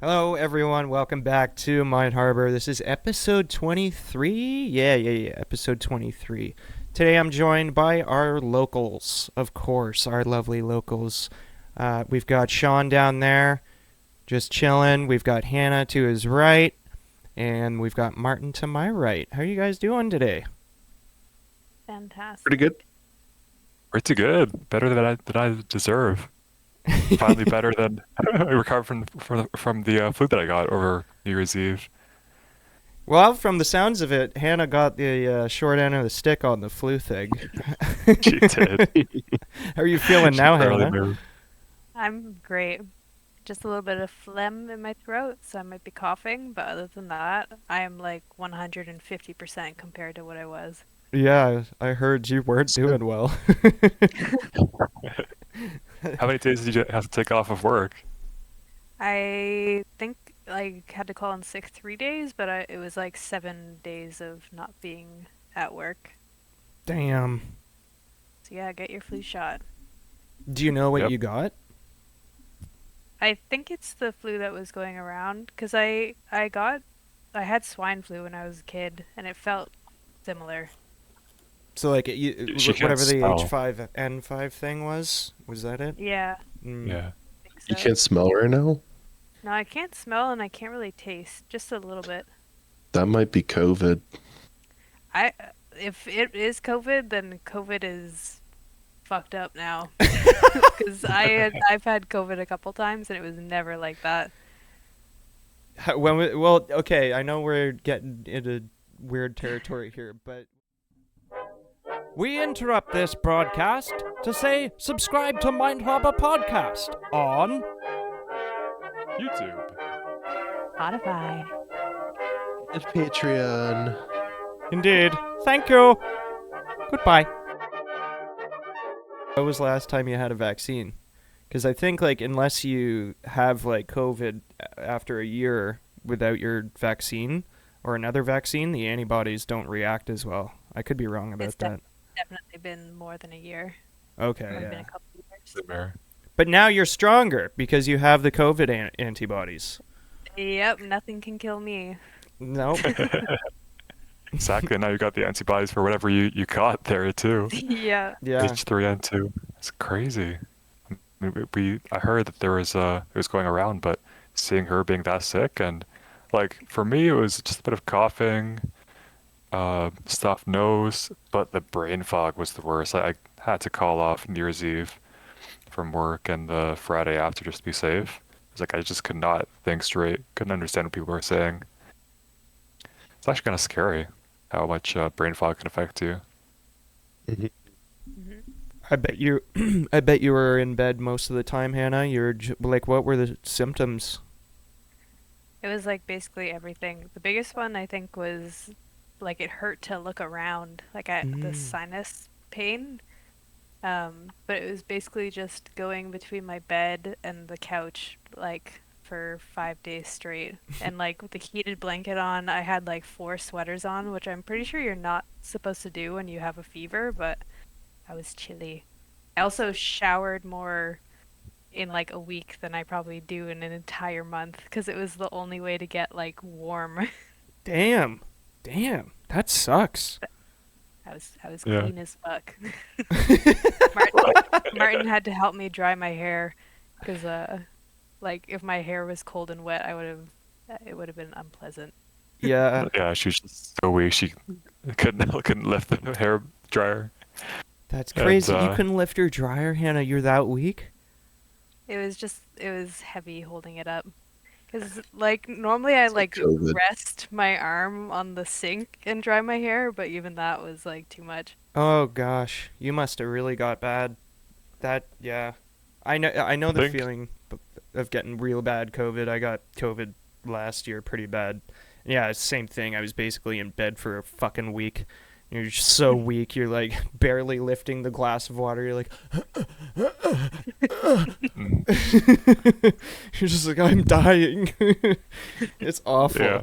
Hello, everyone. Welcome back to Mind Harbour. This is episode 23. Yeah, episode 23. Today I'm joined by our locals, of course, our lovely locals. We've got Sean down there, just chilling. We've got Hannah to his right, and we've got Martin to my right. How are you guys doing today? Fantastic. Pretty good. Pretty good. Better than I deserve. Finally, better than I recovered from the flu that I got over New Year's Eve. Well, from the sounds of it, Hannah got the short end of the stick on the flu thing. She did. How are you feeling She now, barely Hannah? moved. I'm great. Just a little bit of phlegm in my throat, so I might be coughing, but other than that, I am like 150% compared to what I was. Yeah, I heard you weren't doing well. How many days did you have to take off of work? I think I had to call in sick 3 days, but it was like 7 days of not being at work. Damn. So yeah, get your flu shot. Do you know what Yep. you got? I think it's the flu that was going around, because I had swine flu when I was a kid, and it felt similar. So like She can't whatever the smell. H5N5 thing was that it? Yeah, Mm. Yeah. I think You so. can't smell right now? No, I can't smell and I can't really taste, just a little bit. That might be COVID. If it is COVID, then COVID is fucked up now. Because I've had COVID a couple times and it was never like that. Well, okay, I know we're getting into weird territory here, but we interrupt this broadcast to say subscribe to Mind Harbour Podcast on YouTube. Spotify. And Patreon. Indeed. Thank you. Goodbye. When was the last time you had a vaccine? Because I think, like, unless you have, like, COVID after a year without your vaccine or another vaccine, the antibodies don't react as well. I could be wrong about It's that. definitely been more than a year. Okay, Maybe been yeah. a couple years. Nightmare. But now you're stronger because you have the COVID antibodies. Yep, nothing can kill me. Nope. Exactly. Now you got the antibodies for whatever you got there too. Yeah. Yeah. H3N2. It's crazy. I heard that it was going around, but seeing her being that sick and like for me it was just a bit of coughing, stuffed nose, but the brain fog was the worst. I had to call off New Year's Eve from work and the Friday after just to be safe. It's like I just could not think straight, couldn't understand what people were saying. It's actually kind of scary how much brain fog can affect you. hmm I bet you I bet you were in bed most of the time, Hannah. Like, what were the symptoms? It was like basically everything. The biggest one I think was like it hurt to look around, like the Mm. sinus pain. But it was basically just going between my bed and the couch like for 5 days straight. And like with the heated blanket on, I had like 4 sweaters on, which I'm pretty sure you're not supposed to do when you have a fever, but I was chilly. I also showered more in like a week than I probably do in an entire month because it was the only way to get like warm. Damn. That sucks. I was Yeah. clean as fuck. Martin had to help me dry my hair because like if my hair was cold and wet, it would have been unpleasant. Yeah, Yeah, she was just so weak she couldn't lift the hair dryer. that's And crazy. You couldn't lift your dryer, Hannah. You're that weak? It was heavy holding it up. Because like normally I like COVID. rest my arm on the sink and dry my hair, but even that was like too much. Oh gosh, you must have really got bad. Yeah. I know the Think feeling of getting real bad COVID. I got COVID last year pretty bad. Yeah, same thing. I was basically in bed for a fucking week. You're just so weak. You're like barely lifting the glass of water. You're like, Mm, you're just like, I'm dying. It's awful. yeah.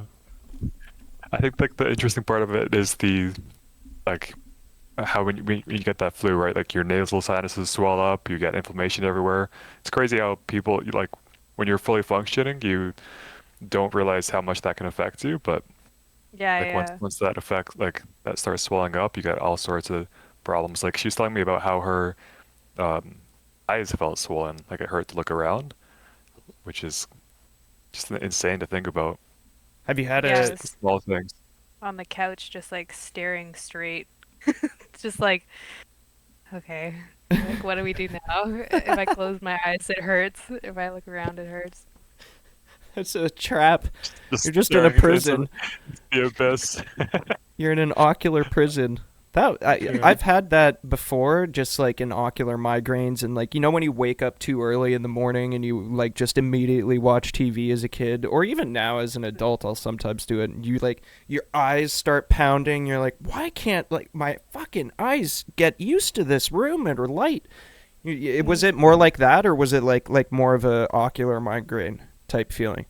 I think like the interesting part of it is the like how when you get that flu, right? Like your nasal sinuses swell up, you get inflammation everywhere. It's crazy how people like when you're fully functioning, you don't realize how much that can affect you, but Yeah, like once yeah. once that affect like that starts swelling up, you get all sorts of problems. Like she's telling me about how her um, eyes felt swollen, like it hurt to look around, which is just insane to think about. Have you had Yeah, I a? Just the was small things. on the couch just like staring straight. It's just like, okay, like what do we do now? If I close my eyes, it hurts. If I look around, it hurts. It's a trap. Just You're just in a staring into prison. the abyss. You're in an ocular prison. Yeah. I've had that before, just like in ocular migraines, and like when you wake up too early in the morning and you like just immediately watch TV as a kid, or even now as an adult, I'll sometimes do it. And you like your eyes start pounding. You're like, why can't like my fucking eyes get used to this room and light? Was Mm. it more like that, or was it like more of a ocular migraine type feeling?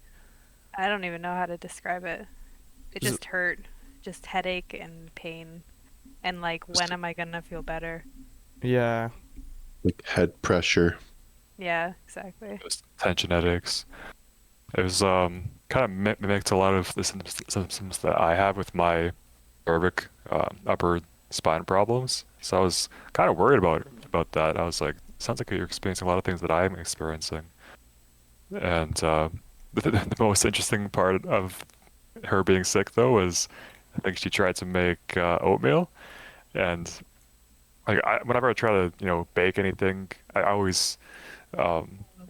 I don't even know how to describe it. It Is it- just hurt, just headache and pain, and like when am I gonna feel better? Yeah. Like head pressure. Yeah, exactly. It was tension headaches. It was kind of mimicked a lot of the symptoms that I have with my cervic upper spine problems. So I was kind of worried about that. I was like, sounds like you're experiencing a lot of things that I'm experiencing. And the most interesting part of her being sick though was I think she tried to make oatmeal, and like whenever I try to bake anything, I always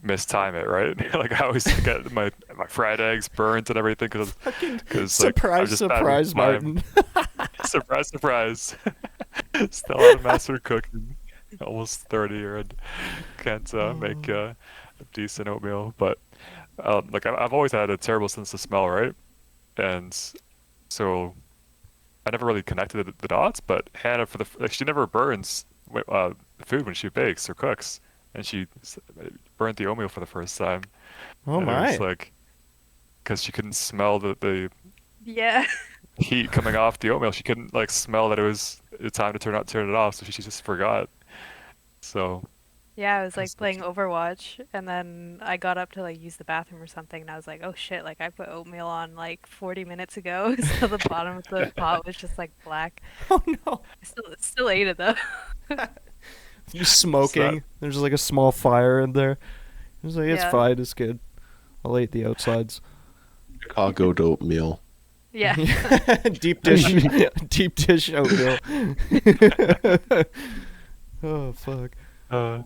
mistime it, right? Like I always get my fried eggs burnt and everything Fucking because like I'm surprise, just bad with surprise, time. Martin. Surprise, surprise. Still out of master cooking, almost 30 and can't make Oh. a decent oatmeal. But like I've always had a terrible sense of smell, right? And so I never really connected the dots. But Hannah, like, she never burns food when she bakes or cooks, and she burnt the oatmeal for the first time, Oh and it was my. like because she couldn't smell the Yeah. heat coming off the oatmeal. She couldn't like smell that it was time to turn it off, so she just forgot. So Yeah, I was like that's playing Overwatch, and then I got up to like use the bathroom or something, and I was like, oh shit, like I put oatmeal on like 40 minutes ago, so the bottom of the pot was just like black. Oh no. I still ate it though. You it's that smoking. There's like a small fire in there. It's like, it's Yeah. fine, it's good. I'll eat the outsides. Chicago oatmeal. Yeah. Deep dish, deep dish oatmeal. Oh fuck. uh,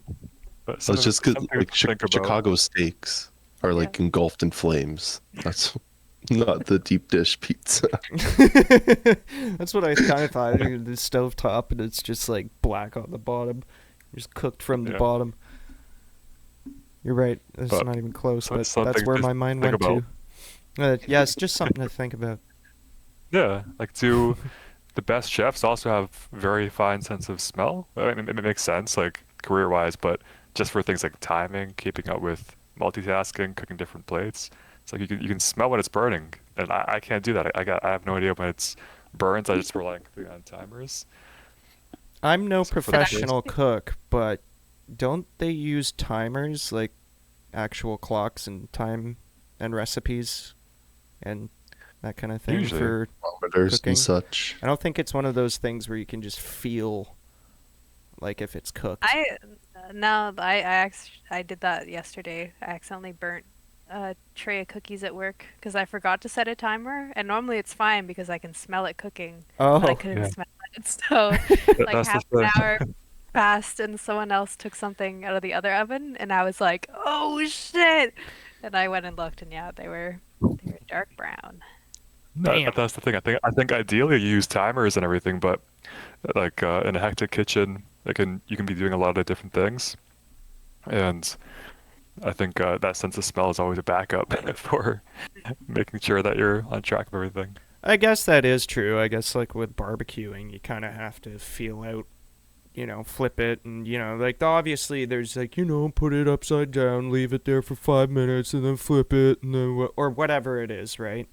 but Well, it's just 'cause something like to think about. Chicago steaks are Yeah. like engulfed in flames. That's not the deep dish pizza. That's what I kind of thought. The stove top, and it's just like black on the bottom, just cooked from the Yeah, bottom. You're right. It's but not even close, but that's something where to my mind think went about. to. Yes, just something to think about. Yeah, like do the best chefs also have very fine sense of smell? I mean, it makes sense, like career-wise, but just for things like timing, keeping up with multitasking, cooking different plates, it's like you can smell when it's burning, and I can't do that. I have no idea when it's burns. I just rely completely on timers. I'm no So for the That taste, professional cook, but don't they use timers, like actual clocks and time and recipes and that kind of thing usually, for Thermometers and cooking? such. I don't think it's one of those things where you can just feel like if it's cooked. I no, I did that yesterday. I accidentally burnt a tray of cookies at work because I forgot to set a timer, and normally it's fine because I can smell it cooking, but I Oh, couldn't yeah, smell it. So like that's the half an hour thing. passed and someone else took something out of the other oven and I was like, "Oh shit." And I went and looked and yeah, they were dark brown. damn. That's the thing. I think ideally you use timers and everything, but like in a hectic kitchen, you can be doing a lot of different things, and I think that sense of smell is always a backup for making sure that you're on track of everything. I guess that is true. I guess like with barbecuing, you kind of have to feel out, flip it, and like obviously there's like put it upside down, leave it there for 5 minutes, and then flip it, and then or whatever it is, right?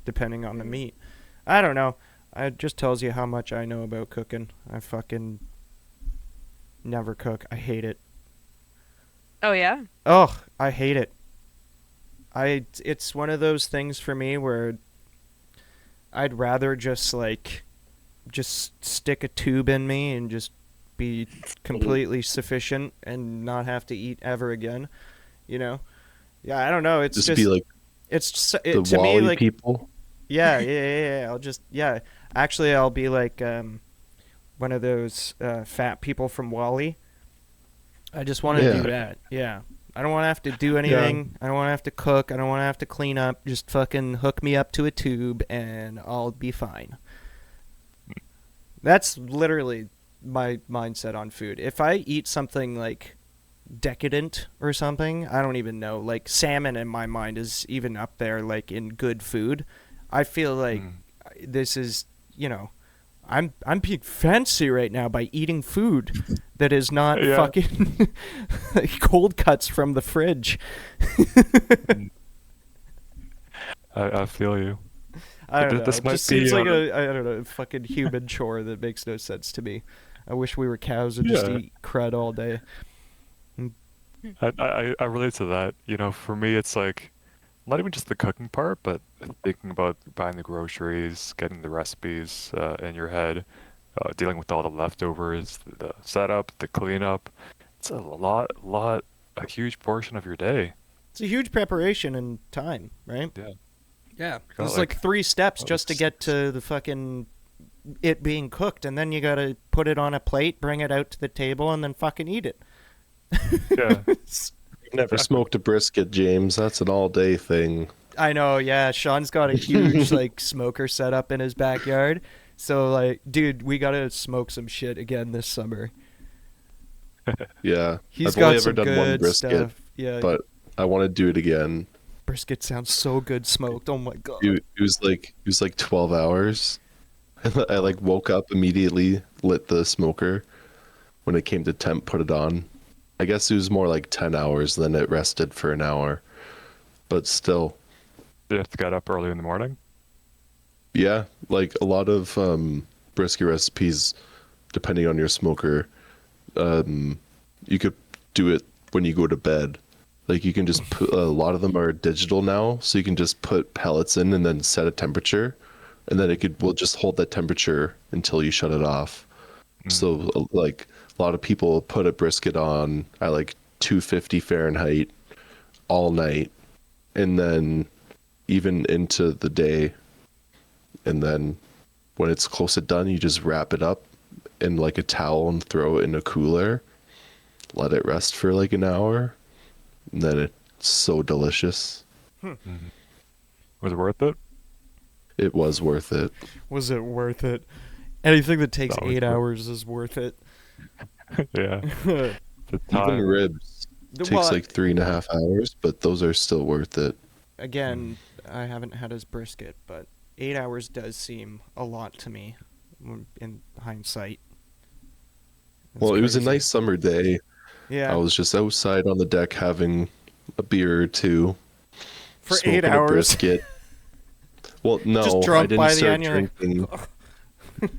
Depending on the Mm. meat. I don't know. It just tells you how much I know about cooking. I fucking never cook. I hate it. Oh yeah. Oh, I hate it. It's one of those things for me where I'd rather just stick a tube in me and just be completely sufficient and not have to eat ever again, you know? Yeah, I don't know. It's Just be like it's just, the to me Wally like people. yeah. Actually, I'll be like one of those fat people from Wally. I just want to Yeah. do that. Yeah. I don't want to have to do Yeah. anything. I don't want to have to cook. I don't want to have to clean up. Just fucking hook me up to a tube and I'll be fine. That's literally my mindset on food. If I eat something like decadent or something, I don't even know. Like salmon in my mind is even up there like in good food. I feel like Mm. this is, I'm being fancy right now by eating food that is not Yeah. fucking like cold cuts from the fridge. I feel you. I don't Th- know. this It might just seems be, like a I don't know fucking human chore that makes no sense to me. I wish we were cows and just Yeah. eat crud all day. I relate to that. For me, it's like not even just the cooking part, but thinking about buying the groceries, getting the recipes in your head, dealing with all the leftovers, the setup, the cleanup. It's a huge portion of your day. It's a huge preparation and time, right? Yeah. Yeah. Got There's like 3 steps just to get to the fucking it being cooked, and then you gotta put it on a plate, bring it out to the table, and then fucking eat it. Yeah. You've never smoked a brisket, James. That's an all-day thing. I know, yeah. Sean's got a huge like smoker set up in his backyard. So like, dude, we gotta smoke some shit again this summer. Yeah. He's I've got only ever some done one good brisket, stuff. Yeah, but I want to do it again. brisket sounds so good smoked. Oh my god. It was like 12 hours. I like woke up immediately, lit the smoker. When it came to temp, put it on. I guess it was more like 10 hours, then it rested for an hour. But still, You have to get up early in the morning. yeah, like a lot of brisket recipes, depending on your smoker, you could do it when you go to bed. Like you can just put, a lot of them are digital now, so you can just put pellets in and then set a temperature, and then will just hold that temperature until you shut it off. So like a lot of people put a brisket on at like 250 Fahrenheit all night, and then even into the day, and then when it's close to done, you just wrap it up in like a towel and throw it in a cooler, let it rest for like an hour, and then it's so delicious. Was it worth it? It was worth it. Was it worth it? Anything that takes That was 8 worth- hours is worth it. Yeah. The Even time. ribs takes Well, like 3.5 hours, but those are still worth it. again, I haven't had his brisket, but 8 hours does seem a lot to me in hindsight. It's Well, it was a crazy. nice summer day. Yeah. I was just outside on the deck having a beer or two, For smoking 8 a hours. brisket. Well, no, Just I drunk didn't by the start end, you're like, drinking.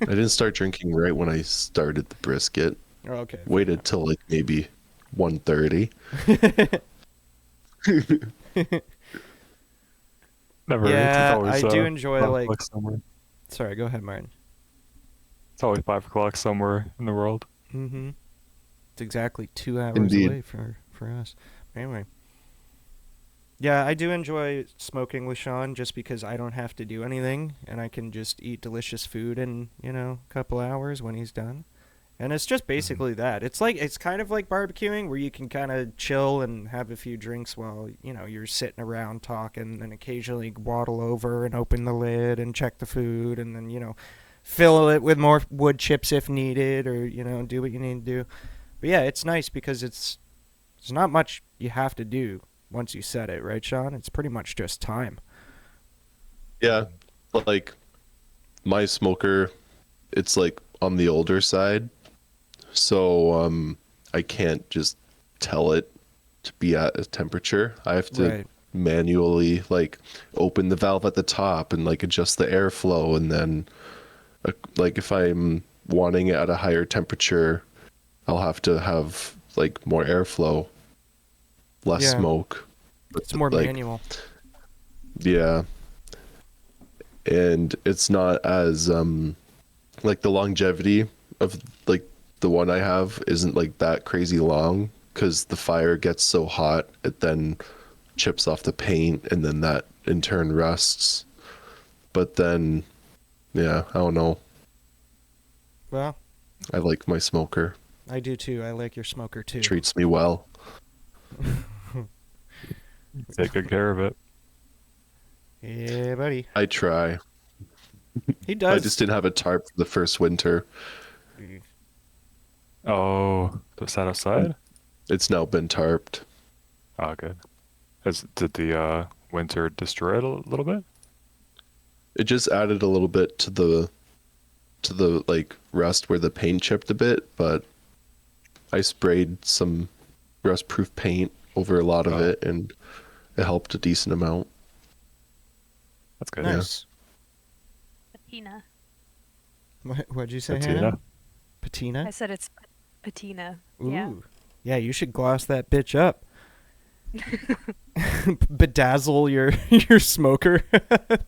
I didn't start drinking right when I started the brisket. Oh, okay. Waited till like maybe 1:30. Never. Yeah, it's always, I do enjoy, 5 o'clock like- somewhere. Sorry, go ahead, Martin. It's always 5 o'clock somewhere in the world. Mm-hmm. It's exactly 2 hours Indeed. away for us. Anyway. Yeah, I do enjoy smoking with Sean just because I don't have to do anything and I can just eat delicious food in, a couple hours when he's done. And it's just basically that. It's kind of like barbecuing where you can kind of chill and have a few drinks while, you're sitting around talking and occasionally waddle over and open the lid and check the food and then, fill it with more wood chips if needed or, do what you need to do. But yeah, it's nice because there's not much you have to do once you set it, right, Sean? It's pretty much just time. Yeah, like my smoker, it's like on the older side, so I can't just tell it to be at a temperature. I have to Right. manually like open the valve at the top and like adjust the airflow, and then like if I'm wanting it at a higher temperature, I'll have to have like more airflow, less Yeah. smoke. It's more like, manual. Yeah. And it's not as like the longevity of like the one I have isn't like that crazy long, because the fire gets so hot it then chips off the paint, and then that in turn rusts. But then, yeah, I don't know. Well, I like my smoker. I do too. I like your smoker too. Treats me well. Take good care of it. Yeah, buddy. I try. He does. I just didn't have a tarp for the first winter. Oh, was that outside? It's now been tarped. Oh, good. Did the winter destroy it a little bit? It just added a little bit to the like rust where the paint chipped a bit, but I sprayed some rust-proof paint over a lot of Oh. it, and it helped a decent amount. That's good. Nice. Patina. What'd you say, Patina. Hannah? I Patina? said it's patina. Ooh. Yeah. Yeah, you should gloss that bitch up. Bedazzle your smoker.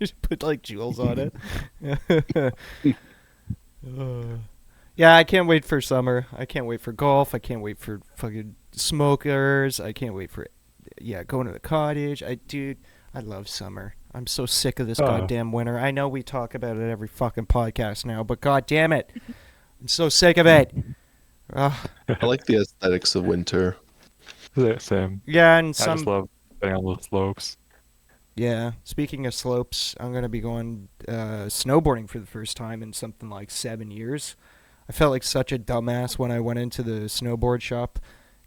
Just put like jewels on it. Yeah, I can't wait for summer. I can't wait for golf. I can't wait for fucking smokers. I can't wait for going to the cottage. I love summer. I'm so sick of this Oh. goddamn winter. I know we talk about it every fucking podcast now, but god damn it. I'm so sick of it. Ugh. I like the aesthetics of winter. Same. Yeah, and I some just love being on the slopes. Yeah, speaking of slopes, I'm going to be going snowboarding for the first time in something like 7 years. I felt like such a dumbass when I went into the snowboard shop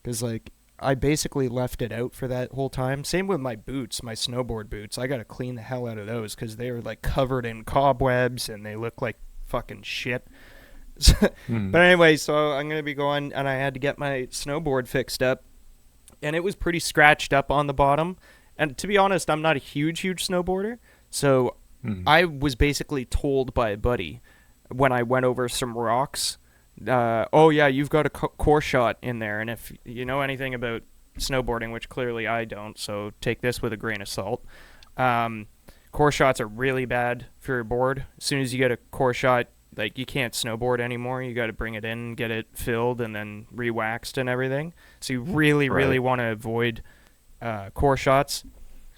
because, like, I basically left it out for that whole time. Same with my boots, my snowboard boots. I got to clean the hell out of those because they were, like, covered in cobwebs and they look like fucking shit. Mm. But anyway, so I'm going to be going, and I had to get my snowboard fixed up, and it was pretty scratched up on the bottom. And to be honest, I'm not a huge snowboarder, so Mm. I was basically told by a buddy when I went over some rocks, oh yeah, you've got a core shot in there, and if you know anything about snowboarding, which clearly I don't, so take this with a grain of salt, core shots are really bad for your board. As soon as you get a core shot, like, you can't snowboard anymore. You got to bring it in, get it filled, and then re-waxed and everything. So you really Right. want to avoid core shots.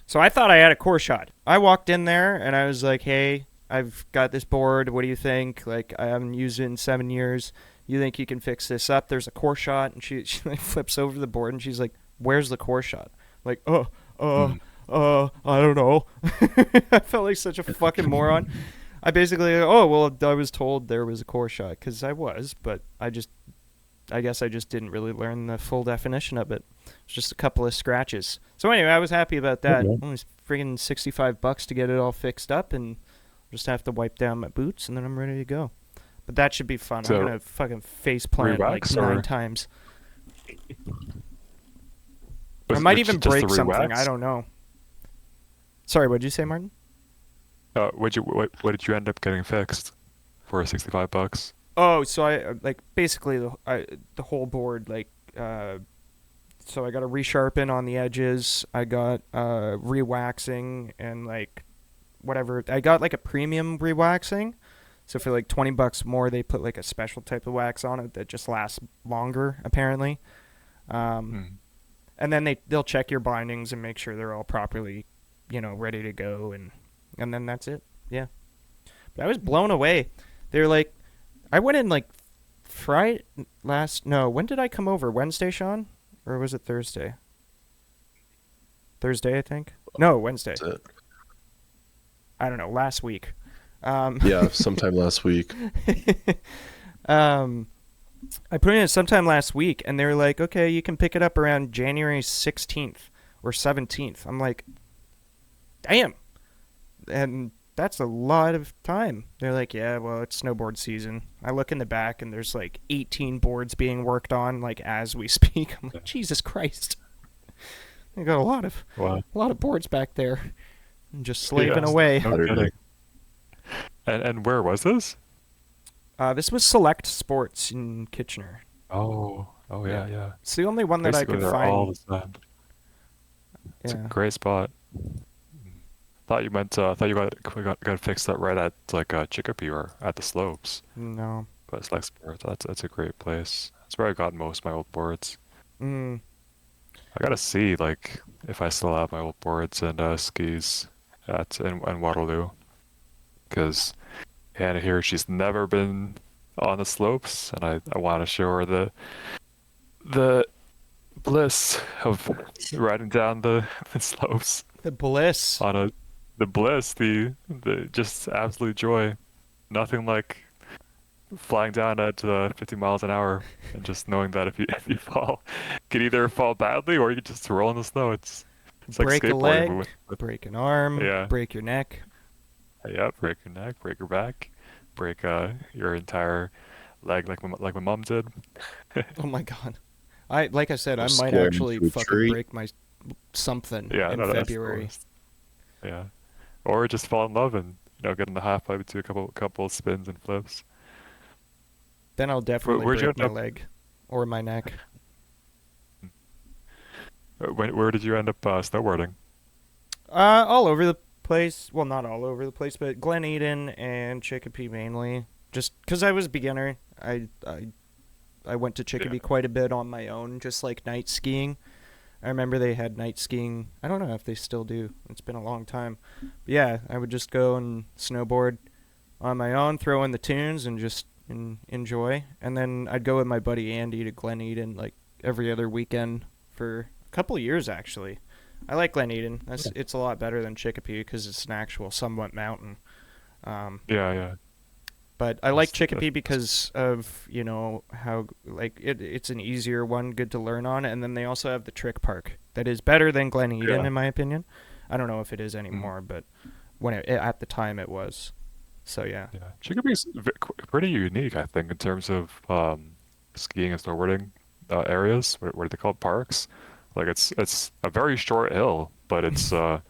So I thought I had a core shot. I walked in there and I was like, hey, I've got this board. What do you think? Like, I haven't used it in 7 years. You think you can fix this up? There's a core shot. And she like flips over the board and she's like, where's the core shot? I'm like, I don't know. I felt like such a fucking moron. I basically, I was told there was a core shot, because I was, but I guess I just didn't really learn the full definition of it. It's just a couple of scratches. So anyway, I was happy about that. Okay. Only friggin' $65 to get it all fixed up, and just have to wipe down my boots, and then I'm ready to go. But that should be fun. So, I'm gonna fucking face plant like re-wax 9 or- times. I Was might it even just the break something. re-wax? I don't know. Sorry, what'd you say, Martin? What did you end up getting fixed for $65? Oh, so I like basically the whole board, like, so I got a resharpen on the edges. I got re-waxing and like whatever. I got like a premium re-waxing. So for like $20 more, they put like a special type of wax on it that just lasts longer, apparently. Mm. And then they'll check your bindings and make sure they're all properly, ready to go, and then that's it. Yeah. But I was blown away. They were like, I went in like when did I come over? Wednesday, Sean? Or was it Thursday? Thursday, I think. No, Wednesday. That's it. I don't know, last week. Yeah, sometime last week. I put it in sometime last week, and they were like, okay, you can pick it up around January 16th or 17th. I'm like, damn. And that's a lot of time. They're like, yeah, well, it's snowboard season. I look in the back and there's like 18 boards being worked on like as we speak. I'm like, Jesus Christ. They got Wow. a lot of boards back there. And just slaving Yeah, away. no kidding. And where was this? This was Select Sports in Kitchener. Oh, yeah, yeah. It's the only one that I Basically, could they're find. all the time. It's a Yeah. great spot. Thought you meant thought you got fixed up right at like Chicopee or at the slopes. No. But it's like Sports. That's a great place. That's where I got most of my old boards. Mm. I gotta see like if I still have my old boards and skis in Waterloo, because Hannah here, she's never been on the slopes, and I want to show her the bliss of riding down the slopes The bliss. on the bliss, the just absolute joy. Nothing like flying down at 50 miles an hour and just knowing that if you fall, you could either fall badly or you could just roll in the snow. It's like Break a skateboarding, leg, but with break an arm, yeah, break your neck. yeah, break your neck, break your back, break your entire leg like my mom did. Oh my god. Like I said, I might Slam actually into a fucking tree. break my something Yeah, in no, that's the February. worst. Yeah, or just fall in love and get in the half pipe, do a couple spins and flips. Then I'll definitely Where'd you break end my up? leg or my neck. Where did you end up snowboarding? All over the place. Well, not all over the place, but Glen Eden and Chicopee mainly. Just because I was a beginner, I went to Chicopee Yeah. quite a bit on my own, just like night skiing. I remember they had night skiing. I don't know if they still do. It's been a long time. But yeah, I would just go and snowboard on my own, throw in the tunes, and just enjoy. And then I'd go with my buddy Andy to Glen Eden like every other weekend for a couple of years actually. I like Glen Eden. It's a lot better than Chicopee because it's an actual somewhat mountain. Yeah. But I like That's Chicopee because of, how like it's an easier one, good to learn on, and then they also have the trick park that is better than Glen Eden Yeah. in my opinion. I don't know if it is Mm. anymore, but at the time it was. So yeah. Yeah, Chicopee's pretty unique, I think, in terms of skiing and snowboarding areas. What do they call it? Parks? Like it's a very short hill, but it's like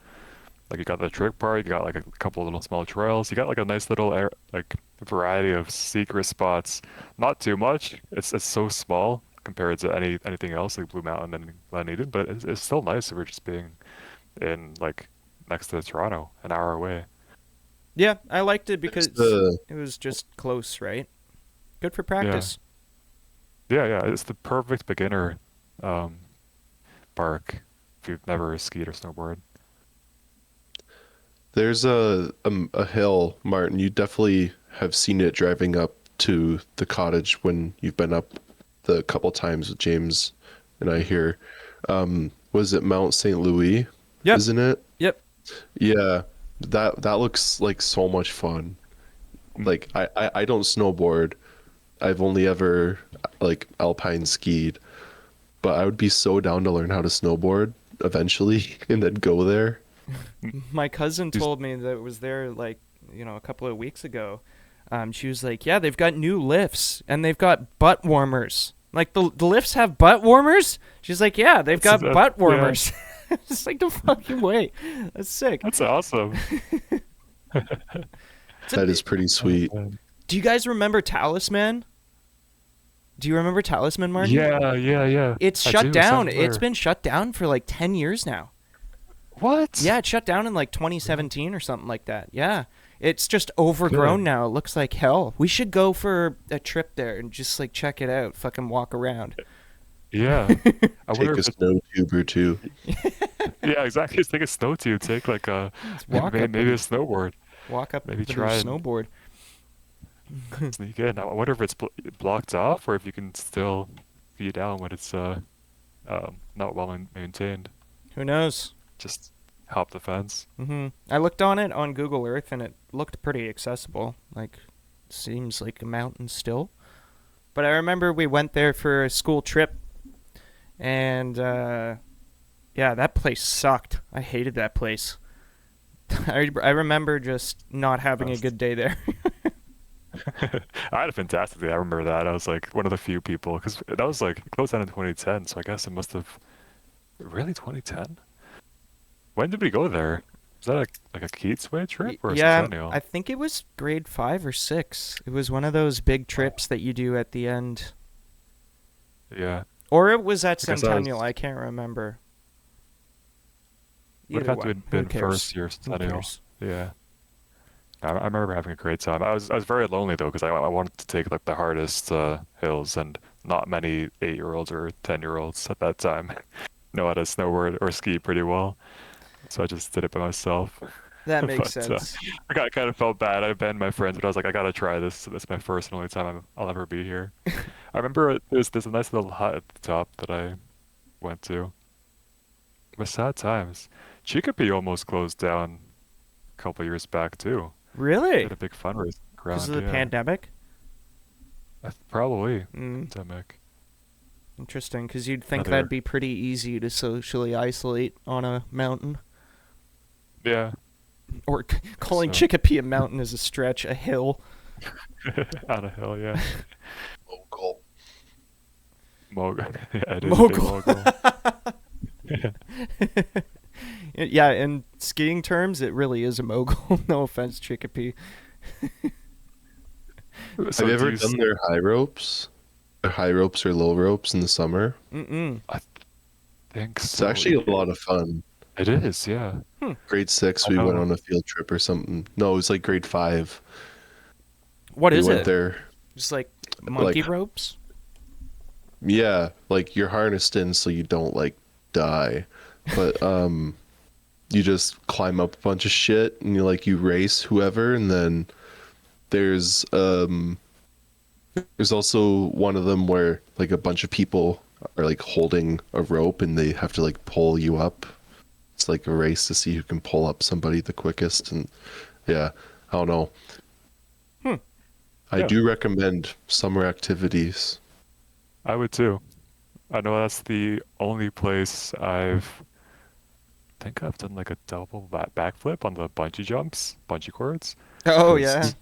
you got the trick part, you got like a couple of little small trails, you got like a nice little like variety of secret spots. Not too much. It's so small compared to anything else like Blue Mountain and Glen Eden, but it's still nice if we're just being in like next to Toronto, an hour away. Yeah, I liked it because the it was just close, right? Good for Yeah. practice. Yeah, it's the perfect beginner um, park if you've never skied or snowboarded. There's a hill, Martin. You definitely have seen it driving up to the cottage when you've been up the couple times with James and I here. Was it Mount St. Louis? Yep. Isn't it? Yep. Yeah. That looks like so much fun. Mm. Like I don't snowboard. I've only ever like alpine skied, but I would be so down to learn how to snowboard eventually and then go there. My cousin Just- told me that it was there like, a couple of weeks ago. She was like, "Yeah, they've got new lifts and they've got butt warmers. Like the lifts have butt warmers?" She's like, "Yeah, they've got That's- butt yeah. warmers." It's like, no fucking way. That's sick. That's awesome. That is pretty sweet. Man. Do you guys remember Talisman? Do you remember Talisman, Martin? Yeah. It's I shut do, down. sounds It's familiar. been shut down for like 10 years now. What? Yeah, it shut down in like 2017 or something like that. Yeah. It's just overgrown Good. now. It looks like hell. We should go for a trip there and just like check it out. Fucking walk around. Yeah. I wonder Take a if snow tube or two. yeah, exactly. Just take a snow tube, take like Just walk up maybe a and snowboard, walk up maybe with try your and- snowboard. sneak in. I wonder if it's blocked off or if you can still ski down when it's not well maintained. Who knows? Just hop the fence. I looked on it on Google Earth and it looked pretty accessible. Like, seems like a mountain still. But I remember we went there for a school trip, and yeah, that place sucked. I hated that place. I remember just not having a Best. good day there. I had a fantastic day. I remember that. I was like one of the few people because that was like close down in 2010. So I guess it must have really 2010. When did we go there? Was that like a Keatsway trip or a Yeah, Centennial? I think it was grade 5 or 6. It was one of those big Oh, trips that you do at the end. yeah. Or it was at I guess I Centennial, was I can't remember. would have Either had to one. have Who been cares? first year Who Centennial. cares? Yeah. I remember having a great time. I was very lonely though because I wanted to take like the hardest hills and not many 8-year-olds or 10-year-olds at that time know how to snowboard or ski pretty well. So I just did it by myself. That makes But sense. I kind of felt bad. I abandoned my friends, but I was like, I gotta try this. This is my first and only time I'll ever be here. I remember there's a nice little hut at the top that I went to. But sad times. Chicopee almost closed down a couple years back too. They had Really? a big fundraising Because of ground, the yeah. pandemic? Probably Mm, pandemic. interesting, because you'd think that'd Another, be pretty easy to socially isolate on a mountain. yeah. Or calling So Chicopee a mountain is a stretch, a hill. on a hill, yeah. Local. Mogul. Yeah, it is a big Mogul. mogul. Yeah, in skiing terms, it really is a mogul. No offense, Chicopee. Have So you do ever you? done their high ropes? Their high ropes or low ropes in the summer? Mm-mm. I think It's so. actually a lot of fun. It is, yeah. Hmm. Grade 6, I we went know. on a field trip or something. No, it was like grade 5. What We is went it? there, Just like like, monkey ropes? yeah, like you're harnessed in so you don't like die. But you just climb up a bunch of shit and you race whoever, and then there's there's also one of them where like a bunch of people are like holding a rope and they have to like pull you up. It's like a race to see who can pull up somebody the quickest, and yeah, I don't know. Hmm. I Yeah, do recommend summer activities. I would too. I know that's the only place think I've done like a double backflip on the bungee jumps, bungee cords. Oh, yeah. Because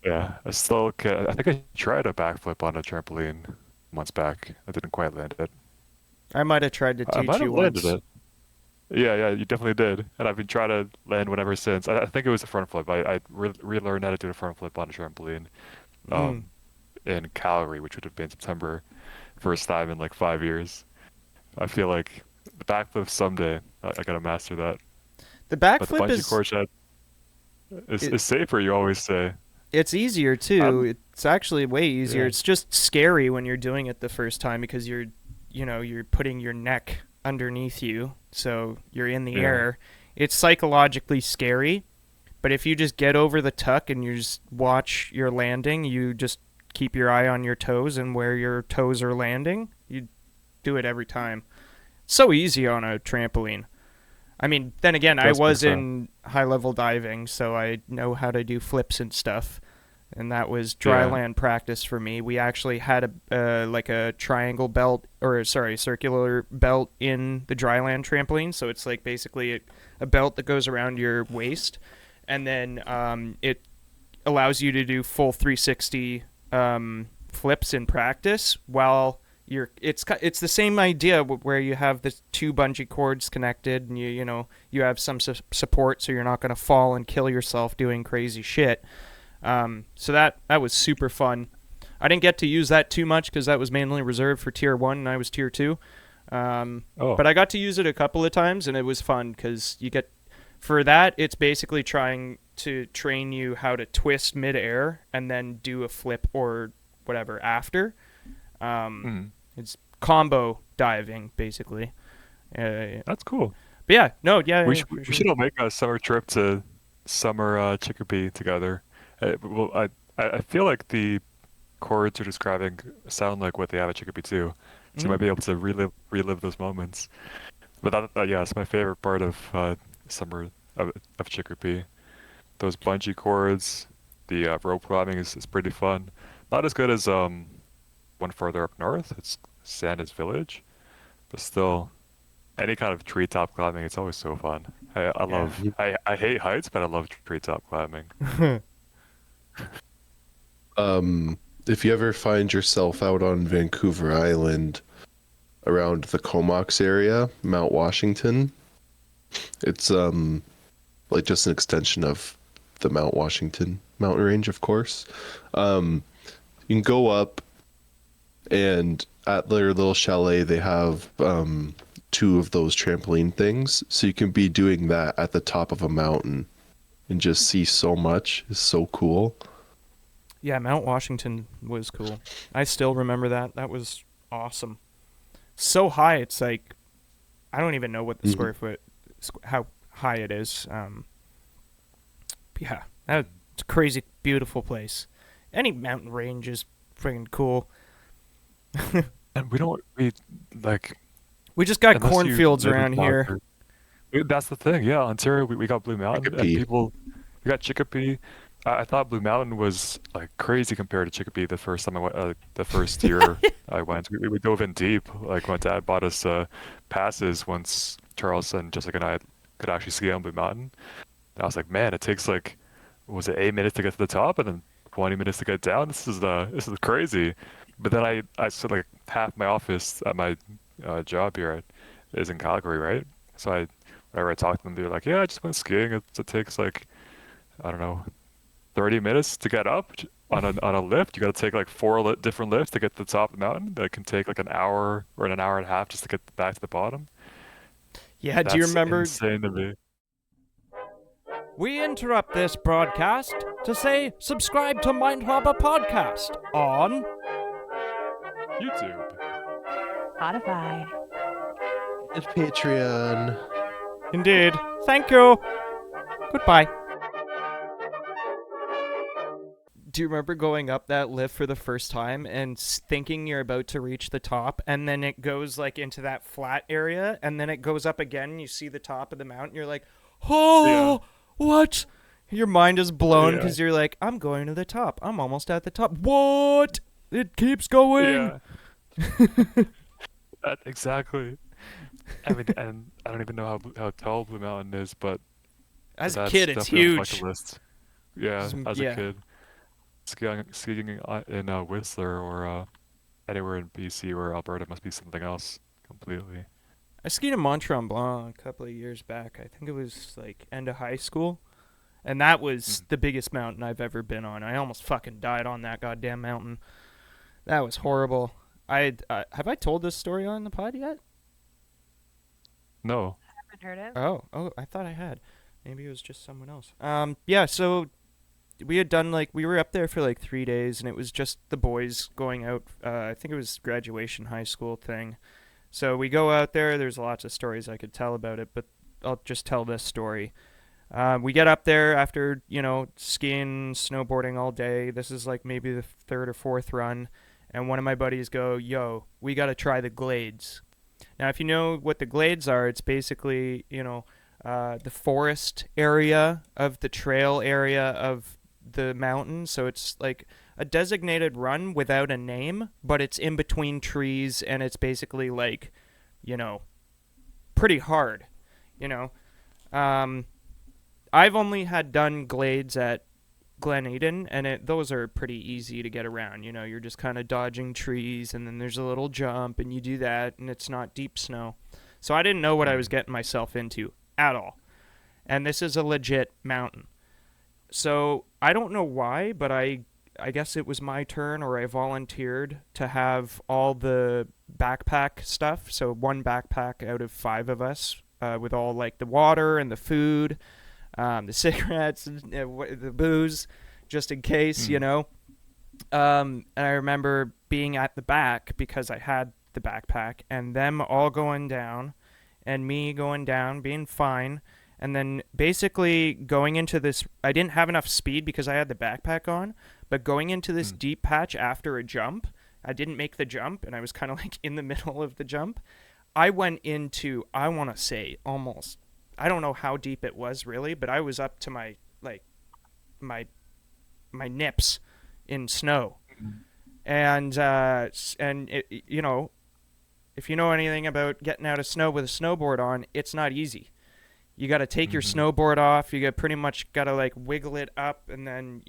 yeah, I still can. I think I tried a backflip on a trampoline months back. I didn't quite land it. I might have tried to I teach might you have landed once. it. Yeah, yeah, you definitely did. And I've been trying to land one ever since. I think it was a front flip. I relearned how to do a front flip on a trampoline Mm. um, in Calgary, which would have been September, first time in like 5 years. I feel like the backflip someday. I gotta master that. The But the backflip bungee is cord shot it, is safer, you always say. it's easier too. Um, It's actually way easier. yeah, It's just scary when you're doing it the first time because you're putting your neck underneath you, so you're in the yeah, air. It's psychologically scary, but if you just get over the tuck and you just watch your landing, you just keep your eye on your toes and where your toes are landing, you do it every time. So easy on a trampoline. I mean, then again, I does make was sense. in high level diving, so I know how to do flips and stuff. And that was dry Yeah. land practice for me. We actually had a like a triangle belt, or sorry, circular belt in the dry land trampoline. So it's like basically a belt that goes around your waist, and then it allows you to do full 360 flips in practice while it's the same idea where you have the two bungee cords connected and you have some support so you're not going to fall and kill yourself doing crazy shit. So that was super fun. I didn't get to use that too much because that was mainly reserved for tier 1 and I was tier 2. Oh, But I got to use it a couple of times and it was fun because you get for that it's basically trying to train you how to twist midair and then do a flip or whatever after. Um, mm, it's combo diving basically. But that's cool. yeah, no, yeah, We yeah, should for we sure. should all make a summer trip to summer Chicopee together. Well, I feel like the chords you're describing sound like what they have at Chicopee too, so you might Mm. be able to relive those moments. But yeah, it's my favorite part of summer of Chicopee. Those bungee cords, the rope climbing is pretty fun. Not as good as one further up north. It's Sandus Village, but still, any kind of treetop climbing, it's always so fun. I Yeah. love I hate heights, but I love treetop climbing. If you ever find yourself out on Vancouver Island around the Comox area, Mount Washington, it's like just an extension of the Mount Washington mountain range, of course. You can go up, and at their little chalet they have two of those trampoline things, so you can be doing that at the top of a mountain and just see so much. It's so cool. Yeah, Mount Washington was cool. I still remember that. That was awesome. So high, it's like I don't even know what the square foot, how high it is. Yeah, that's a crazy, beautiful place. Any mountain range is freaking cool. And we like We just got unless you cornfields live in around here. Calgary. That's the thing. Yeah, Ontario, we got Blue Mountain, and Chicopee. we got Chicopee. I thought Blue Mountain was like crazy compared to Chicopee the first time I went, the first year I went. We dove in deep. Like my dad bought us passes once Charles and Jessica and I could actually ski on Blue Mountain. And I was like, man, it takes like, was it 8 minutes to get to the top and then 20 minutes to get down? This is crazy. But then I said like half my office at my job here is in Calgary, right? So whenever I talk to them, they're like, yeah, I just went skiing. It takes like, I don't know, 30 minutes to get up on a lift. You got to take like different lifts to get to the top of the mountain. That can take like an hour or an hour and a half just to get back to the bottom. Yeah, do you That's remember? insane to me. We interrupt this broadcast to say subscribe to Mind Harbour Podcast on YouTube. Spotify. It's Patreon. Indeed. Thank you. Goodbye. Do you remember going up that lift for the first time and thinking you're about to reach the top, and then it goes like into that flat area, and then it goes up again, and you see the top of the mountain, you're like, oh, what? Your mind is blown because you're like, I'm going to the top. I'm almost at the top. What? It keeps going. Yeah. Exactly. I mean, and I don't even know how tall Blue Mountain is, but As a that's kid, it's definitely on my huge. bucket list. Yeah, as Yeah. a kid, skiing in Whistler or anywhere in BC or Alberta must be something else completely. I skied in Mont Tremblant a couple of years back. I think it was like end of high school. And that was the biggest mountain I've ever been on. I almost fucking died on that goddamn mountain. That was horrible. Have I told this story on the pod yet? No. Haven't heard it. Oh, I thought I had. Maybe it was just someone else. Yeah, so we had done we were up there for like 3 days, and it was just the boys going out. I think it was graduation high school thing. So we go out there. There's lots of stories I could tell about it, but I'll just tell this story. We get up there after, skiing, snowboarding all day. This is like maybe the third or fourth run. And one of my buddies go, yo, we got to try the Glades. Now, if you know what the Glades are, it's basically, the forest area of the trail area of the mountain. So it's like a designated run without a name, but it's in between trees, and it's basically like, pretty hard, I've only had done Glades at Glen Eden, and those are pretty easy to get around. You're just kind of dodging trees, and then there's a little jump, and you do that, and it's not deep snow. So I didn't know what I was getting myself into at all. And this is a legit mountain. So I don't know why, but I guess it was my turn, or I volunteered to have all the backpack stuff. So one backpack out of 5 of us with all like the water and the food, the cigarettes, and the booze, just in case, And I remember being at the back because I had the backpack, and them all going down, and me going down, being fine, and then basically going into this. I didn't have enough speed because I had the backpack on, but going into this deep patch after a jump, I didn't make the jump, and I was kind of like in the middle of the jump. I went into, I want to say, almost, I don't know how deep it was really, but I was up to my nips in snow. And it, if you know anything about getting out of snow with a snowboard on, it's not easy. You got to take your snowboard off. You got pretty much got to like wiggle it up, and then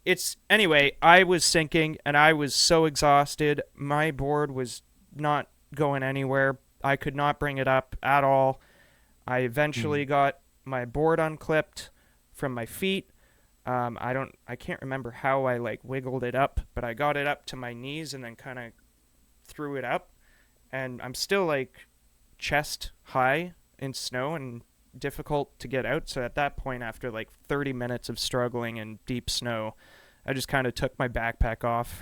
it's anyway. I was sinking, and I was so exhausted. My board was not going anywhere. I could not bring it up at all. I eventually got my board unclipped from my feet. I can't remember how I like wiggled it up, but I got it up to my knees and then kind of threw it up, and I'm still like chest high in snow and difficult to get out. So at that point, after like 30 minutes of struggling in deep snow, I just kind of took my backpack off,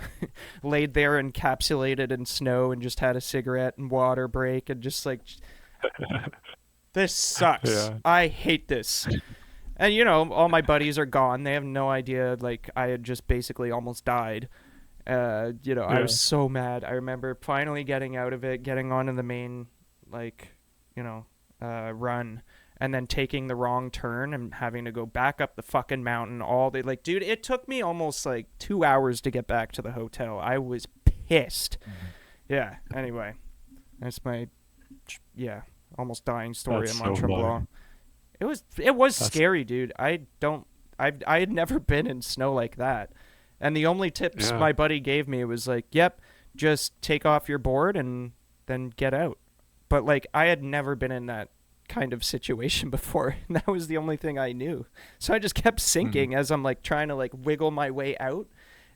laid there encapsulated in snow, and just had a cigarette and water break, and just like, this sucks. Yeah. I hate this. And all my buddies are gone. They have no idea. Like, I had just basically almost died. I was so mad. I remember finally getting out of it, getting onto the main, like, run, and then taking the wrong turn and having to go back up the fucking mountain all day. Like, dude, it took me almost like 2 hours to get back to the hotel. I was pissed. Yeah. Anyway, that's my almost dying story That's in Mont so Tremblant. funny. It was scary, dude. I had never been in snow like that. And the only tips my buddy gave me was like, yep, just take off your board and then get out. But like, I had never been in that kind of situation before, and that was the only thing I knew. So I just kept sinking as I'm like trying to like wiggle my way out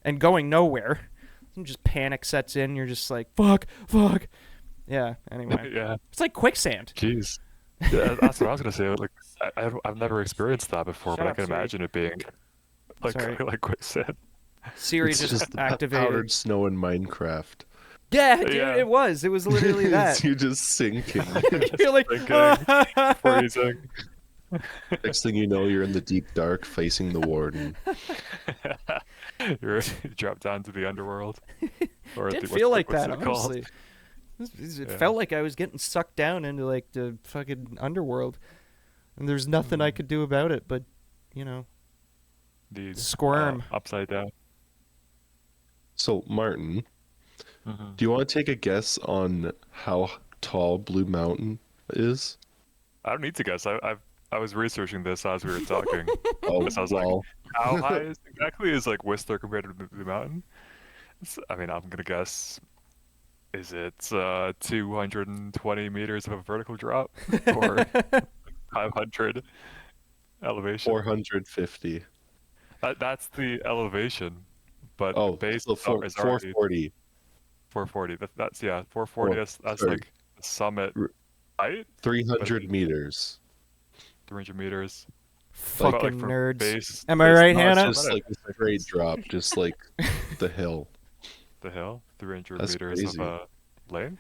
and going nowhere. And just panic sets in. You're just like, fuck. Yeah, anyway. Yeah. It's like quicksand. Jeez. Yeah, that's what I was gonna say. Like, I've never experienced that before, Shut but I up, can Siri. imagine it being like Sorry. like quicksand. Siri It's just the activated. powdered snow in Minecraft. Yeah, dude, Yeah. it was literally that. You're just sinking. You're like, Sinking, freezing. Next thing you know, you're in the deep dark facing the warden. You drop down to the underworld. Or didn't the, feel like what's that, it called? honestly. It Yeah. felt like I was getting sucked down into like the fucking underworld, and there's nothing I could do about it. But The Squirm. upside down. So, Martin, do you want to take a guess on how tall Blue Mountain is? I don't need to guess. I was researching this as we were talking. Oh, So I was like, well, how high exactly is like Whistler compared to the mountain? I mean, I'm gonna guess. Is it 220 meters of a vertical drop or 500 elevation? 450. That's the elevation, but the Oh, base so is already 440. 440. That's 440. That's sorry. like the summit height, 300 meters. 300 meters. fucking But, like, for nerds. base- Am I base- right, no, Hannah? It's just like a straight drop, just like the hill. The hill, 300 That's meters crazy. of lane.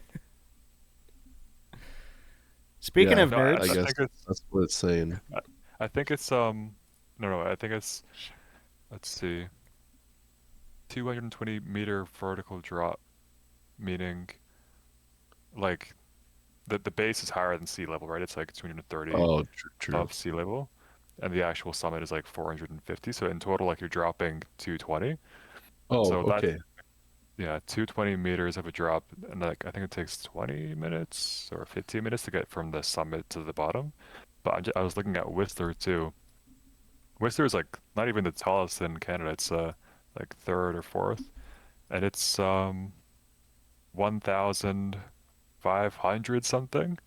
Speaking Yeah, of no, nerds, I guess think it's- that's what it's saying. I think it's no, I think it's, let's see, 220-meter vertical drop, meaning like the base is higher than sea level, right? It's like 230 Oh, true. above sea level, and the actual summit is like 450. So in total, like you're dropping 220. Oh, so that- okay. Yeah, 220 meters of a drop, and like I think it takes 20 minutes or 15 minutes to get from the summit to the bottom. But I was looking at Whistler too. Whistler is like not even the tallest in Canada. It's like third or fourth, and it's 1,500 something.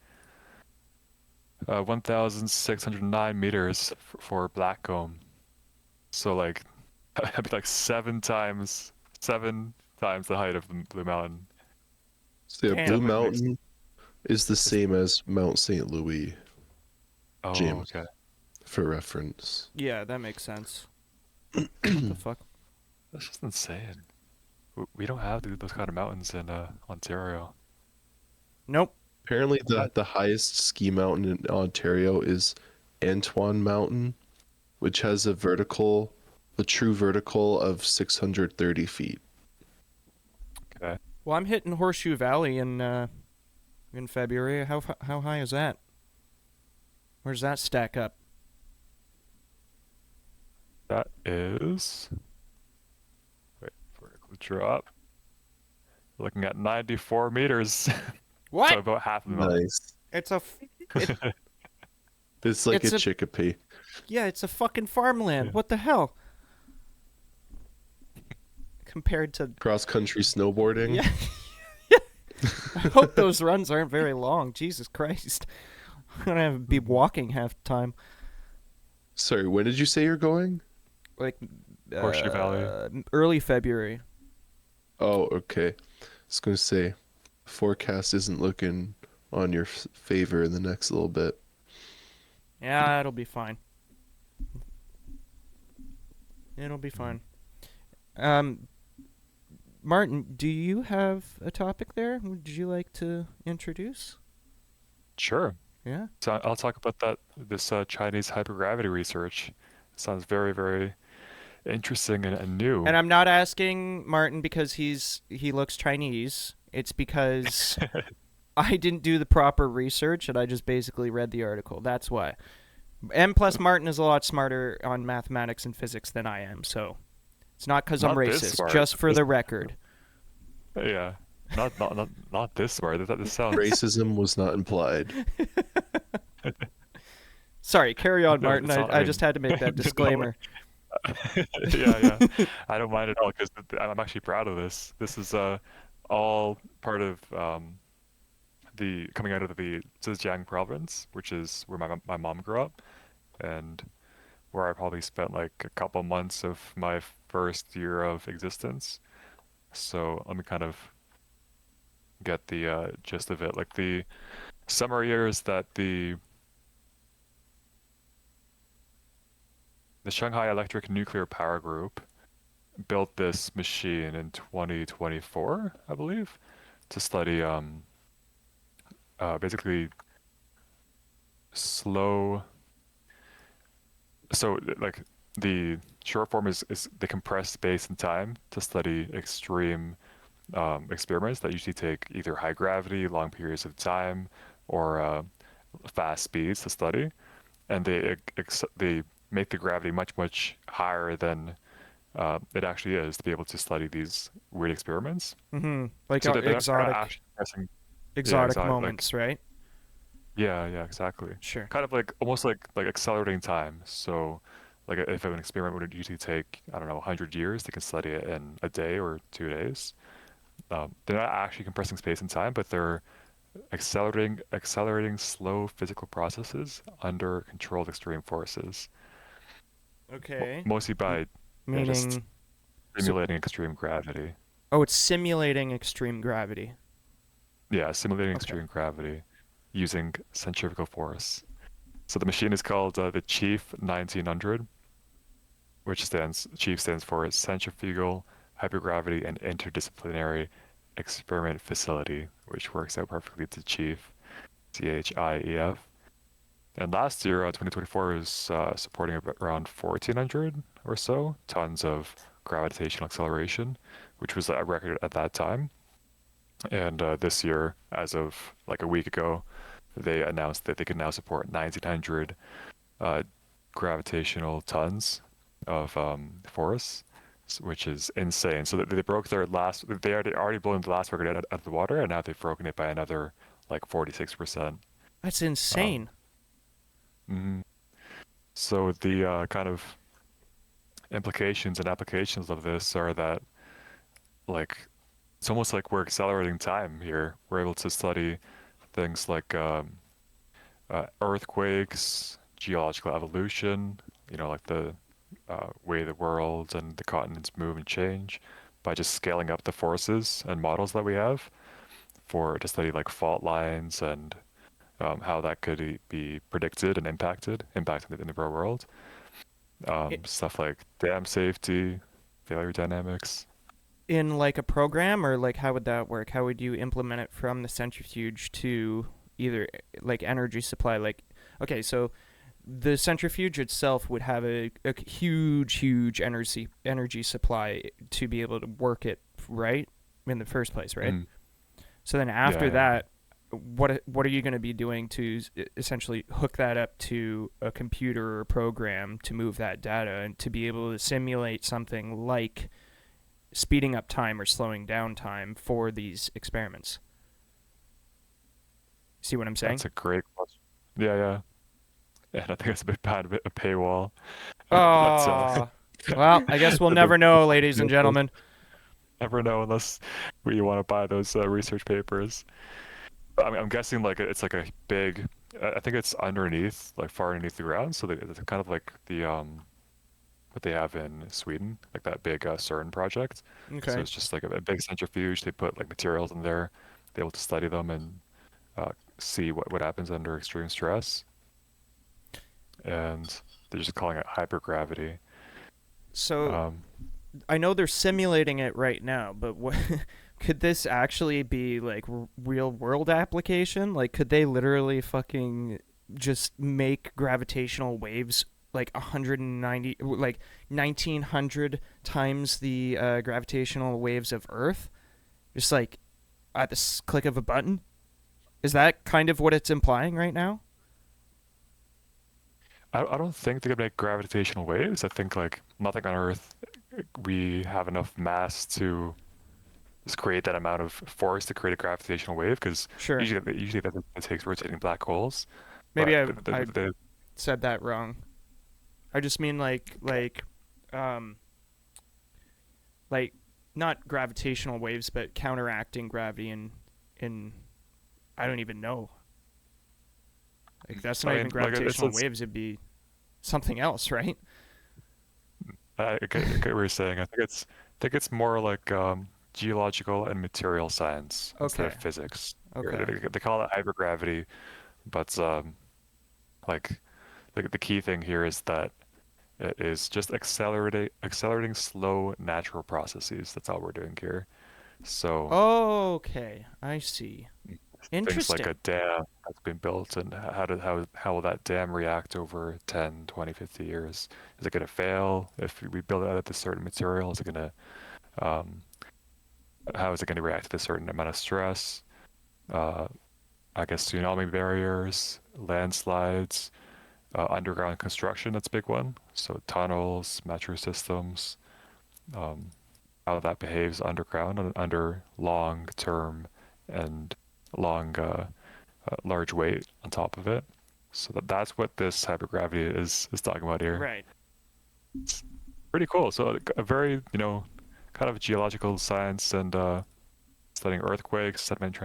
1,609 meters for Blackcomb. So like that'd be like seven times the height of the Blue Mountain. So yeah, Damn. Blue Mountain is the same as Mount St. Louis, Oh, James. okay. for reference. yeah, that makes sense. What the fuck? That's just insane. We don't have those kind of mountains in Ontario. Nope. Apparently, the highest ski mountain in Ontario is Antoine Mountain, which has a true vertical of 630 feet. Okay. Well, I'm hitting Horseshoe Valley in February. How high is that? Where's that stack up? That is. Wait, vertical drop. Looking at 94 meters. What? So about half of the mountain. Nice. It's a It's like It's a a chickpea. yeah, it's a fucking farmland. Yeah. What the hell? Compared to Cross country snowboarding. yeah, I hope those runs aren't very long. Jesus Christ, I'm gonna be walking half the time. Sorry, when did you say you're going? Like Horseshoe Valley. early February. Oh, okay. I was gonna say, forecast isn't looking on your favor in the next little bit. Yeah, it'll be fine. It'll be fine. Um, Martin, do you have a topic there? Would you like to introduce? Sure. Yeah. So I'll talk about this Chinese hypergravity research. Sounds very, very interesting and new. And I'm not asking Martin because he looks Chinese. It's because I didn't do the proper research and I just basically read the article. That's why. And plus, Martin is a lot smarter on mathematics and physics than I am, so it's not because I'm Not this racist. smart. Just for This- the record. Yeah. Not this smart. This sounds Racism was not implied. Sorry, carry on, No, Martin. it's not- I I just mean- had to make that disclaimer. yeah. I don't mind at all because I'm actually proud of this. This is all part of the coming out of the Zhejiang province, which is where my mom grew up, and where I probably spent like a couple months of my first year of existence. So let me kind of get the gist of it. Like the summary here is that the Shanghai Electric Nuclear Power Group built this machine in 2024, I believe, to study basically slow. So like the short form is they compress space and time to study extreme experiments that usually take either high gravity, long periods of time, or fast speeds to study, and they make the gravity much higher than it actually is to be able to study these weird experiments. Like So they're not exotic actually compressing. exotic Like moments, right? yeah, exactly. Sure. Kind of like almost like accelerating time. So like if an experiment would usually take, I don't know, 100 years, they can study it in a day or 2 days. They're not actually compressing space and time, but they're accelerating slow physical processes under controlled extreme forces, Okay. mostly by just Meaning simulating extreme gravity. oh, it's simulating extreme gravity. Yeah, simulating Okay. extreme gravity using centrifugal force. So the machine is called the Chief 1900, which Chief stands for Centrifugal Hypergravity and Interdisciplinary Experiment Facility, which works out perfectly to Chief, CHIEF. And last year, 2024, was supporting around 1,400 or so tons of gravitational acceleration, which was a record at that time. And this year, as of like a week ago, they announced that they can now support 1,900 gravitational tons of force, which is insane. So they broke their last, they already blown the last record out of the water, and now they've broken it by another like 46%. That's insane. Mhm. So the kind of implications and applications of this are that like it's almost like we're accelerating time here. We're able to study things like earthquakes, geological evolution, like the way the world and the continents move and change by just scaling up the forces and models that we have to study like fault lines and how that could be predicted and impacted in the real world. It- Stuff like dam safety, failure dynamics. In like a program, or like how would that work? How would you implement it from the centrifuge to either like energy supply? Like, okay, so the centrifuge itself would have a huge energy supply to be able to work it, right, in the first place, right? Mm. So then after Yeah. that, what are you going to be doing to essentially hook that up to a computer or program to move that data and to be able to simulate something like speeding up time or slowing down time for these experiments? See what I'm saying? That's a great question. Yeah. and I think it's a bit bad, a bit a paywall. But Oh, well, I guess we'll the never know, ladies and gentlemen. never know unless we want to buy those research papers. I'm guessing like it's like a big. I think it's underneath, like far underneath the ground. So it's kind of like the what they have in Sweden, like that big CERN project. So Okay. it's just like a big centrifuge. They put like materials in there, they're able to study them and see what happens under extreme stress. And they're just calling it hypergravity. So Um, I know they're simulating it right now, but what could this actually be like real world application? Like, could they literally fucking just make gravitational waves like 190, like 1900 times the gravitational waves of Earth, just like at the click of a button? Is that kind of what it's implying right now? I don't think they could make gravitational waves. I think like nothing on Earth, we have enough mass to just create that amount of force to create a gravitational wave. Because Sure. usually that takes rotating black holes. Maybe But I said that wrong. I just mean um like not gravitational waves, but counteracting gravity in I don't even know. Like that's not I even mean, like gravitational waves. It'd be something else, right? I get what you're saying. I think it's more like geological and material science instead of Okay. physics. Okay. They call it hypergravity, but like the key thing here is that it is just accelerating slow natural processes. That's all we're doing here. So Okay. I see. things like Interesting. a dam that's been built and how will that dam react over 10, 20, 50 years? Is it going to fail if we build it out of this certain material? Is it going to how is it going to react to this certain amount of stress? Uh, I guess tsunami barriers, landslides, underground construction, that's a big one. So tunnels, metro systems, um, how that behaves underground under long term and long large weight on top of it. So that's what this hypergravity is talking about here. Right. It's pretty cool. So a very, kind of geological science and studying earthquakes, sediment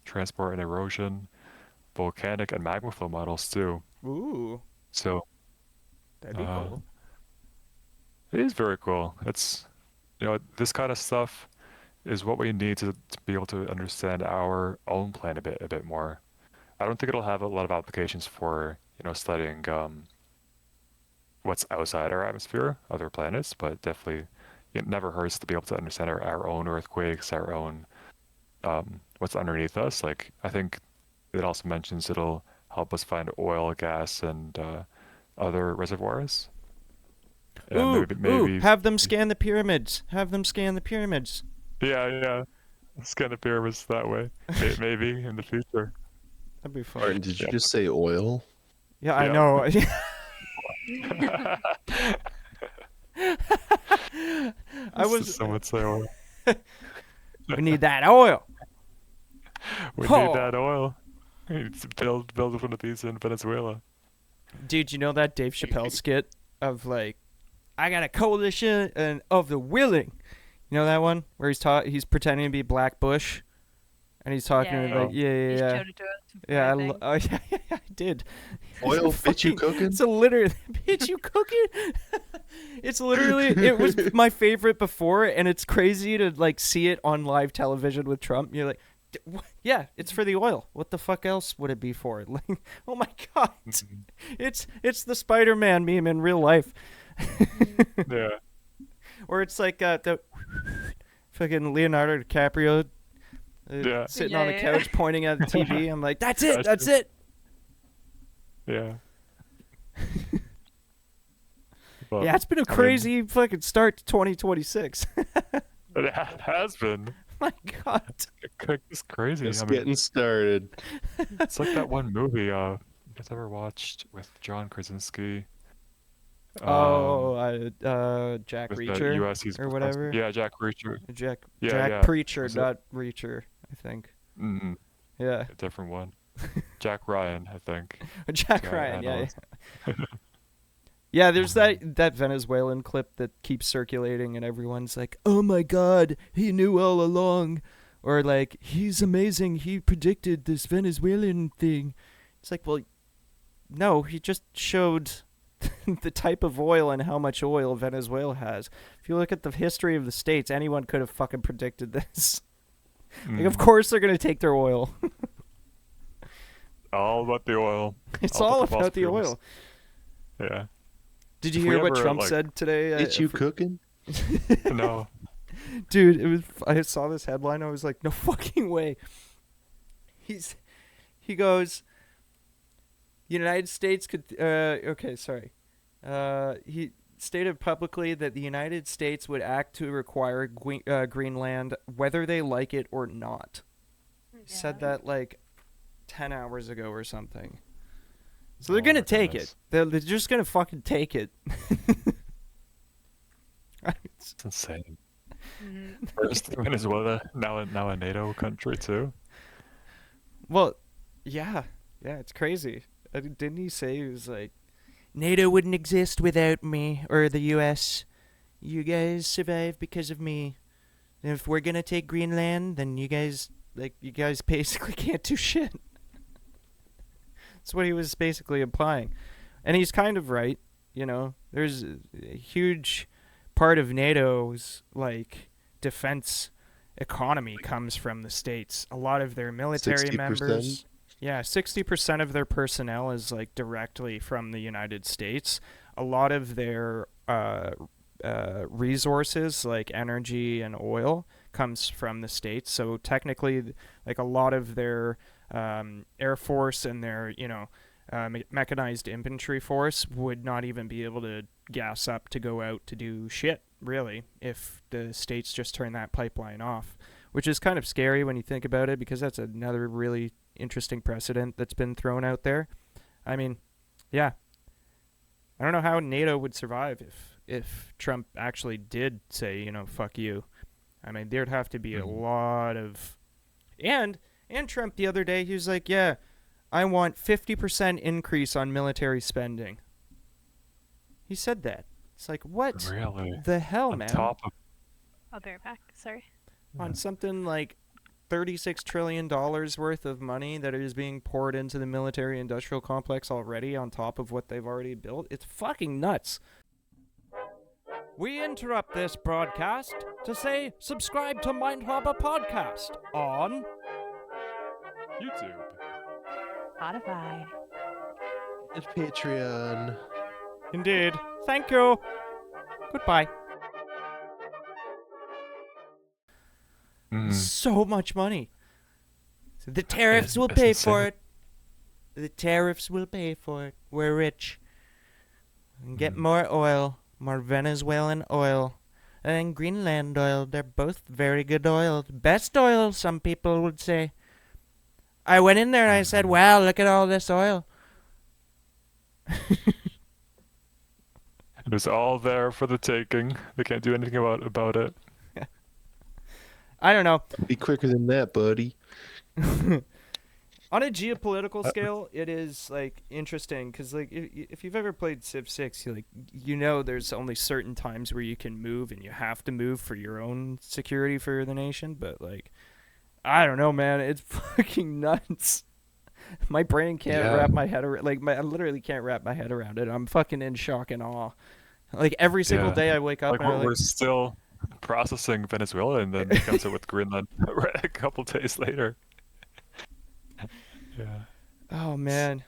transport and erosion, volcanic and magma flow models too. Ooh, So that'd be uh, cool. it is very cool. It's, this kind of stuff is what we need to be able to understand our own planet a bit more. I don't think it'll have a lot of applications for, studying what's outside our atmosphere, other planets, but definitely it never hurts to be able to understand our own earthquakes, our own what's underneath us. Like I think it also mentions it'll help us find oil, gas, and other reservoirs, and Ooh, ooh, maybe have them scan the pyramids. Have them scan the pyramids. yeah, scan the pyramids that way. Maybe in the future. That'd be fun. Martin, did you Yeah, just say oil? Yeah, I yeah. know. I was. Someone say oil. We need that oil. We need Oh, that oil. We need to build one of these in Venezuela. dude, you know that Dave Chappelle skit of like, I got a coalition and of the willing. You know that one where he's pretending to be Black Bush, and he's talking Yeah, to yeah. like, yeah, yeah, You yeah. showed it to us before, Yeah, I think. oh, yeah, I did. Oil, It's bitch, you fucking- cooking? It's a literally, bitch, you cooking? It's literally, it was my favorite before, and it's crazy to like see it on live television with Trump. You're like, yeah, it's for the oil. What the fuck else would it be for? Like, oh my god, Mhm. it's the Spider-Man meme in real life, Yeah. or it's like the fucking Leonardo DiCaprio. Yeah. Sitting Yeah, on the yeah. couch pointing at the TV. I'm like, that's it, Gotcha. that's it. Yeah. Well, Yeah, it's been a I mean, crazy fucking start to 2026. it has been. My god. It's crazy. Just I mean, getting started. it's like that one movie you guys ever watched with John Krasinski? Oh, Jack With the Reacher U.S. He's or whatever. Yeah, Jack Reacher. Jack Yeah, Jack yeah. Preacher, Was it? not Reacher, I think. Mm-mm, Yeah. a different one. Jack Ryan, I think. Jack Yeah, Ryan, I yeah, know. yeah. Yeah, there's that Venezuelan clip that keeps circulating, and everyone's like, "Oh my God, he knew all along," or like, "He's amazing. He predicted this Venezuelan thing." It's like, well, no, he just showed the type of oil and how much oil Venezuela has. If you look at the history of the states, anyone could have fucking predicted this. Like, of Mm. course they're gonna take their oil. All about the oil. It's All all about the about the fossil fuels. oil. Yeah. Did you If we hear what ever, Trump like, said today? It's you cooking? no. Dude, it was. I saw this headline. I was like, no fucking way. He goes, United States could. Okay, sorry. He stated publicly that the United States would act to require Greenland whether they like it or not. He said that like 10 hours ago or something. So they're Oh gonna my take goodness. it. They're just gonna fucking take it. It's insane. Mhm. First Venezuela, now a NATO country too. Well, yeah, it's crazy. Didn't he say he was like, NATO wouldn't exist without me or the U.S. You guys survive because of me. And if we're gonna take Greenland, then you guys basically can't do shit. That's what he was basically implying, and he's kind of right. You know, there's a huge part of NATO's like defense economy comes from the states. A lot of their military 60%? members. Yeah, 60% of their personnel is like directly from the United States. A lot of their resources, like energy and oil, comes from the states. So technically, like a lot of their air force and their mechanized infantry force would not even be able to gas up to go out to do shit, really, if the states just turn that pipeline off, which is kind of scary when you think about it, because that's another really interesting precedent that's been thrown out there. I mean, yeah, I don't know how NATO would survive if Trump actually did say, fuck you. I mean, there'd have to be a lot of... And Trump the other day, he was like, yeah, I want 50% increase on military spending. He said that. It's like, what Really? the hell, On man? top of I'll be right back. Sorry. On something like $36 trillion worth of money that is being poured into the military-industrial complex already on top of what they've already built. It's fucking nuts. We interrupt this broadcast to say subscribe to Mind Harbor Podcast on YouTube. Spotify. It's Patreon. Indeed. Thank you. Goodbye. So much money. The tariffs will pay for it. The tariffs will pay for it. We're rich. And get more oil. More Venezuelan oil. And Greenland oil. They're both very good oil. Best oil, some people would say. I went in there and I said, wow, look at all this oil. It was all there for the taking. They can't do anything about it. I don't know. Be quicker than that, buddy. On a geopolitical scale, it is like interesting because like if you've ever played Civ 6, there's only certain times where you can move and you have to move for your own security for the nation. But like, I don't know, man, it's fucking nuts. My brain can't wrap my head around. I literally can't wrap my head around it. I'm fucking in shock and awe. Like every single day, I wake up Like and we're still processing Venezuela, and then it comes out with Greenland a couple days later. Yeah. oh man.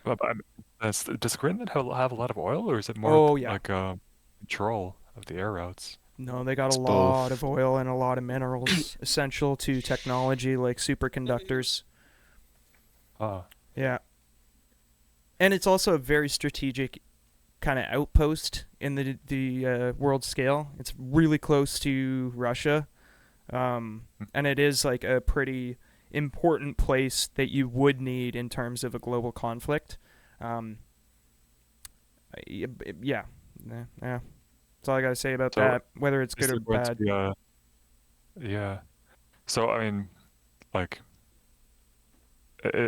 Does Greenland have a lot of oil, or is it more Oh, yeah. like control of the air routes? No, they got It's a lot both. of oil and a lot of minerals essential to technology like superconductors. Ah, Yeah. And it's also a very strategic kind of outpost in the world scale. It's really close to Russia. And it is like a pretty important place that you would need in terms of a global conflict. Yeah. Yeah. That's all I got to say about So, that, whether it's is good or there going to bad. be yeah. So I mean, like,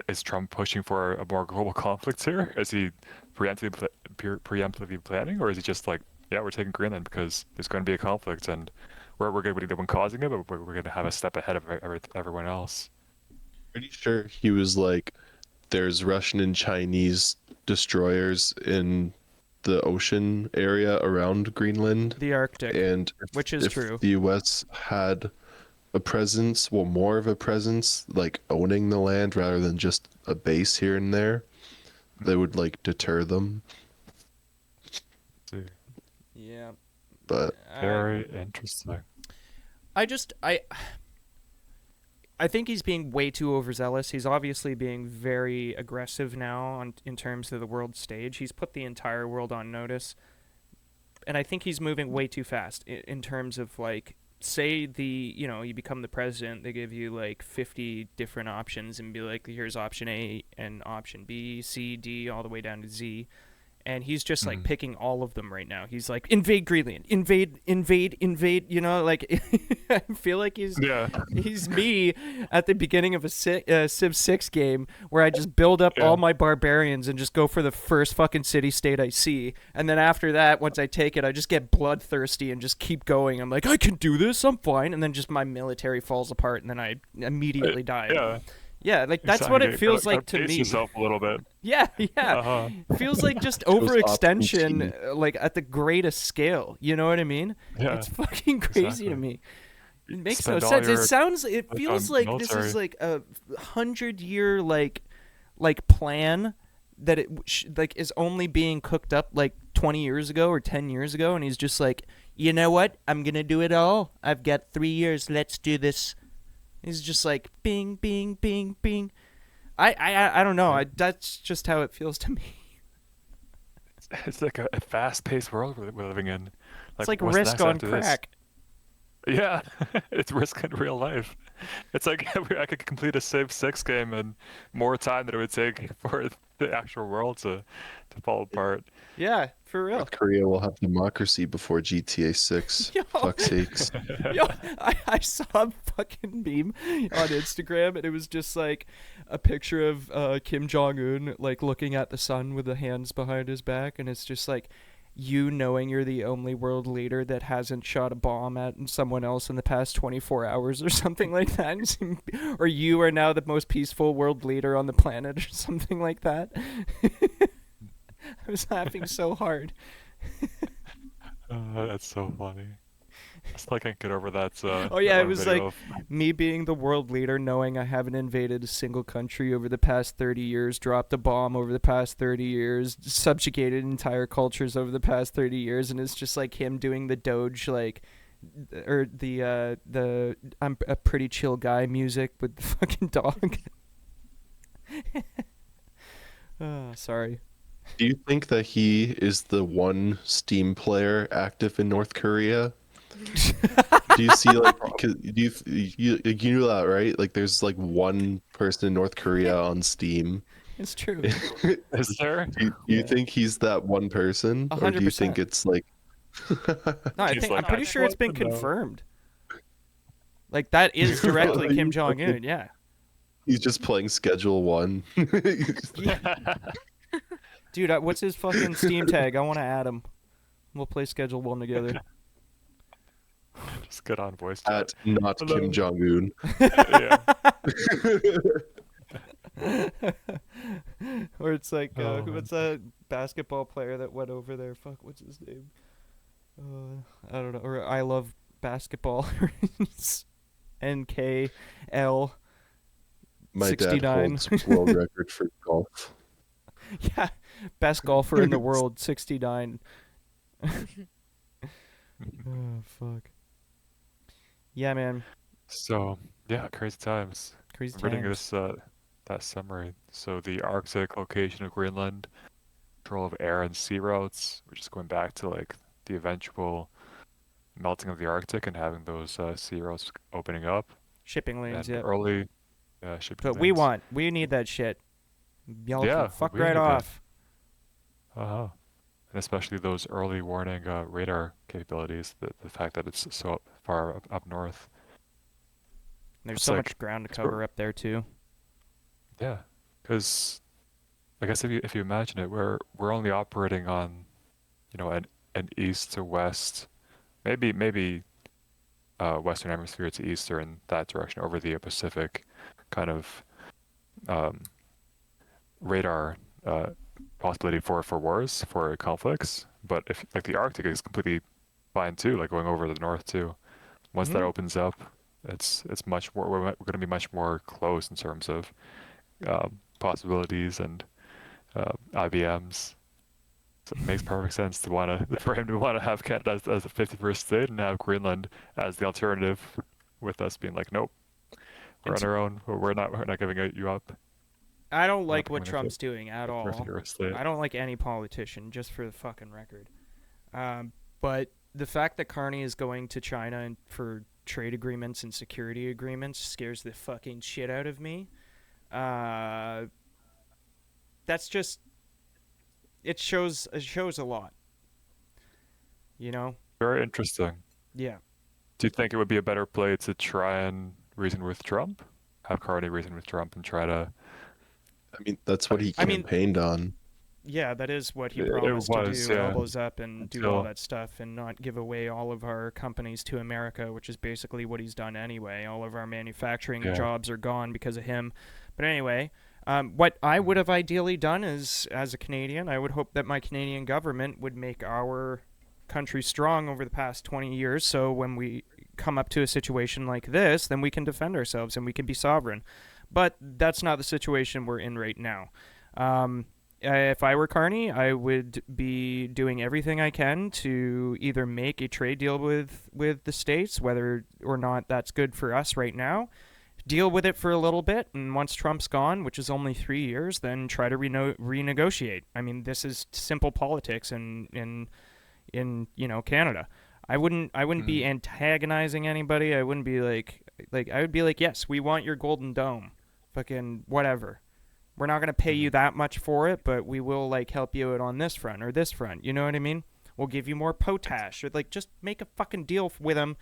is Trump pushing for a more global conflict here? Is he preemptively planning, or is he just like, yeah, we're taking Greenland because there's going to be a conflict and we're going to be the one causing it, but we're going to have a step ahead of everyone else. Pretty sure he was like, there's Russian and Chinese destroyers in the ocean area around Greenland, The Arctic, and which is if true. the U.S. had a presence, well, more of a presence, like owning the land rather than just a base here and there, they would like deter them. See, Yeah. But very interesting. I think he's being way too overzealous. He's obviously being very aggressive now in terms of the world stage. He's put the entire world on notice. And I think he's moving way too fast in terms of like, say you become the president, they give you like 50 different options and be like, here's option A and option B, C, D, all the way down to Z. And he's just like picking all of them right now. He's like, invade Greenland, invade, like I feel like he's me at the beginning of a Civ 6 game where I just build up all my barbarians and just go for the first fucking city state I see. And then after that, once I take it, I just get bloodthirsty and just keep going. I'm like, I can do this, I'm fine. And then just my military falls apart and then I immediately die. Yeah. Yeah, like that's what it feels like to me. Yourself a little bit. Yeah. It feels like just overextension, like at the greatest scale. You know what I mean? Yeah. It's fucking crazy to me. It makes no sense. It feels like military. this is like a 100-year like plan that it like is only being cooked up like 20 years ago or 10 years ago, and he's just like, you know what? I'm gonna do it all. I've got 3 years. Let's do this. He's just like bing, bing, bing, bing. I don't know. That's just how it feels to me. It's like a fast-paced world we're living in. It's like what's Risk next on after this? crack. Yeah, it's Risk in real life. It's like I could complete a Civ 6 game in more time than it would take for the actual world to fall apart. Yeah, for real. North Korea will have democracy before GTA 6. Yo. Fuck sakes. Yo, I saw a fucking meme on Instagram, and it was just like a picture of Kim Jong-un like looking at the sun with the hands behind his back, and it's just like you knowing you're the only world leader that hasn't shot a bomb at someone else in the past 24 hours or something like that. Or you are now the most peaceful world leader on the planet or something like that. I was laughing so hard. That's so funny. I still can't get over that. Oh yeah, it was like of... me being the world leader, knowing I haven't invaded a single country over the past 30 years, dropped a bomb over the past 30 years, subjugated entire cultures over the past 30 years, and it's just like him doing the Doge, like, or the I'm a pretty chill guy music with the fucking dog. Oh, sorry. Do you think that he is the one Steam player active in North Korea? Do you see like you knew that, right? Like there's like one person in North Korea on Steam. It's true. Is there? Do you think he's that one person, or do you 100%. think it's like? No, He's like, I'm pretty I sure it's want been to know. confirmed. Like that is directly Kim Jong-un. Yeah. He's just playing Schedule 1. Dude, what's his fucking Steam tag? I want to add him. We'll play Schedule 1 together. Just get on voice chat. At not Hello. Kim Jong-un. Yeah. Or it's like, Oh, what's that basketball player that went over there? Fuck, what's his name? I don't know. Or I love basketball. NKL. My 69. dad holds world record for golf. Yeah, best golfer in the world, 69. Oh, fuck. Yeah, man. So yeah, crazy times. Crazy I'm reading times. this that summary. So the Arctic location of Greenland, control of air and sea routes, which is going back to like the eventual melting of the Arctic and having those sea routes opening up. Shipping lanes, And yeah. early shipping But we lanes. need that shit. Y'all Yeah, can fuck we right need that. off. Uh-huh. And especially those early warning radar capabilities, the fact that it's so far up north. There's It's so like- much ground to it's cover up there, too. Yeah, because I guess if you imagine it, we're only operating on, an east to west, maybe Western Hemisphere to Eastern, that direction over the Pacific kind of um, radar possibility for wars, for conflicts. But if like the Arctic is completely fine too, like going over the north too. Once that Hmm. opens up, it's much more. We're going to be much more close in terms of possibilities and IBMs. So it makes perfect sense to want to for him to want to have Canada as the 51st state and have Greenland as the alternative, with us being like, nope, we're And on our own. We're not giving you up. I don't We're not like what becoming a Trump's doing at all. 51st state. I don't like any politician, just for the fucking record. But the fact that Carney is going to China and for trade agreements and security agreements scares the fucking shit out of me. Uh, that's just it shows a lot, you know. Very interesting. Yeah. Do you think it would be a better play to try and reason with Trump? Have Carney reason with Trump and try to. I mean, that's what he I mean, campaigned on. yeah, that is what he It promised to was, do, yeah, elbows up and do all until. that stuff and not give away all of our companies to America, which is basically what he's done anyway. All of our manufacturing Yeah. jobs are gone because of him. But anyway, what I would have ideally done is, as a Canadian, I would hope that my Canadian government would make our country strong over the past 20 years, so when we come up to a situation like this, then we can defend ourselves and we can be sovereign. But that's not the situation we're in right now. If I were Carney, I would be doing everything I can to either make a trade deal with the states, whether or not that's good for us right now. Deal with it for a little bit, and once Trump's gone, which is only 3 years, then try to renegotiate. I mean, this is simple politics in Canada. I wouldn't be Mm. antagonizing anybody. I wouldn't be like I would be like, yes, we want your golden dome, fucking whatever. We're not gonna pay you Mhm. that much for it, but we will like help you out on this front or this front. You know what I mean? We'll give you more potash or like just make a fucking deal with him,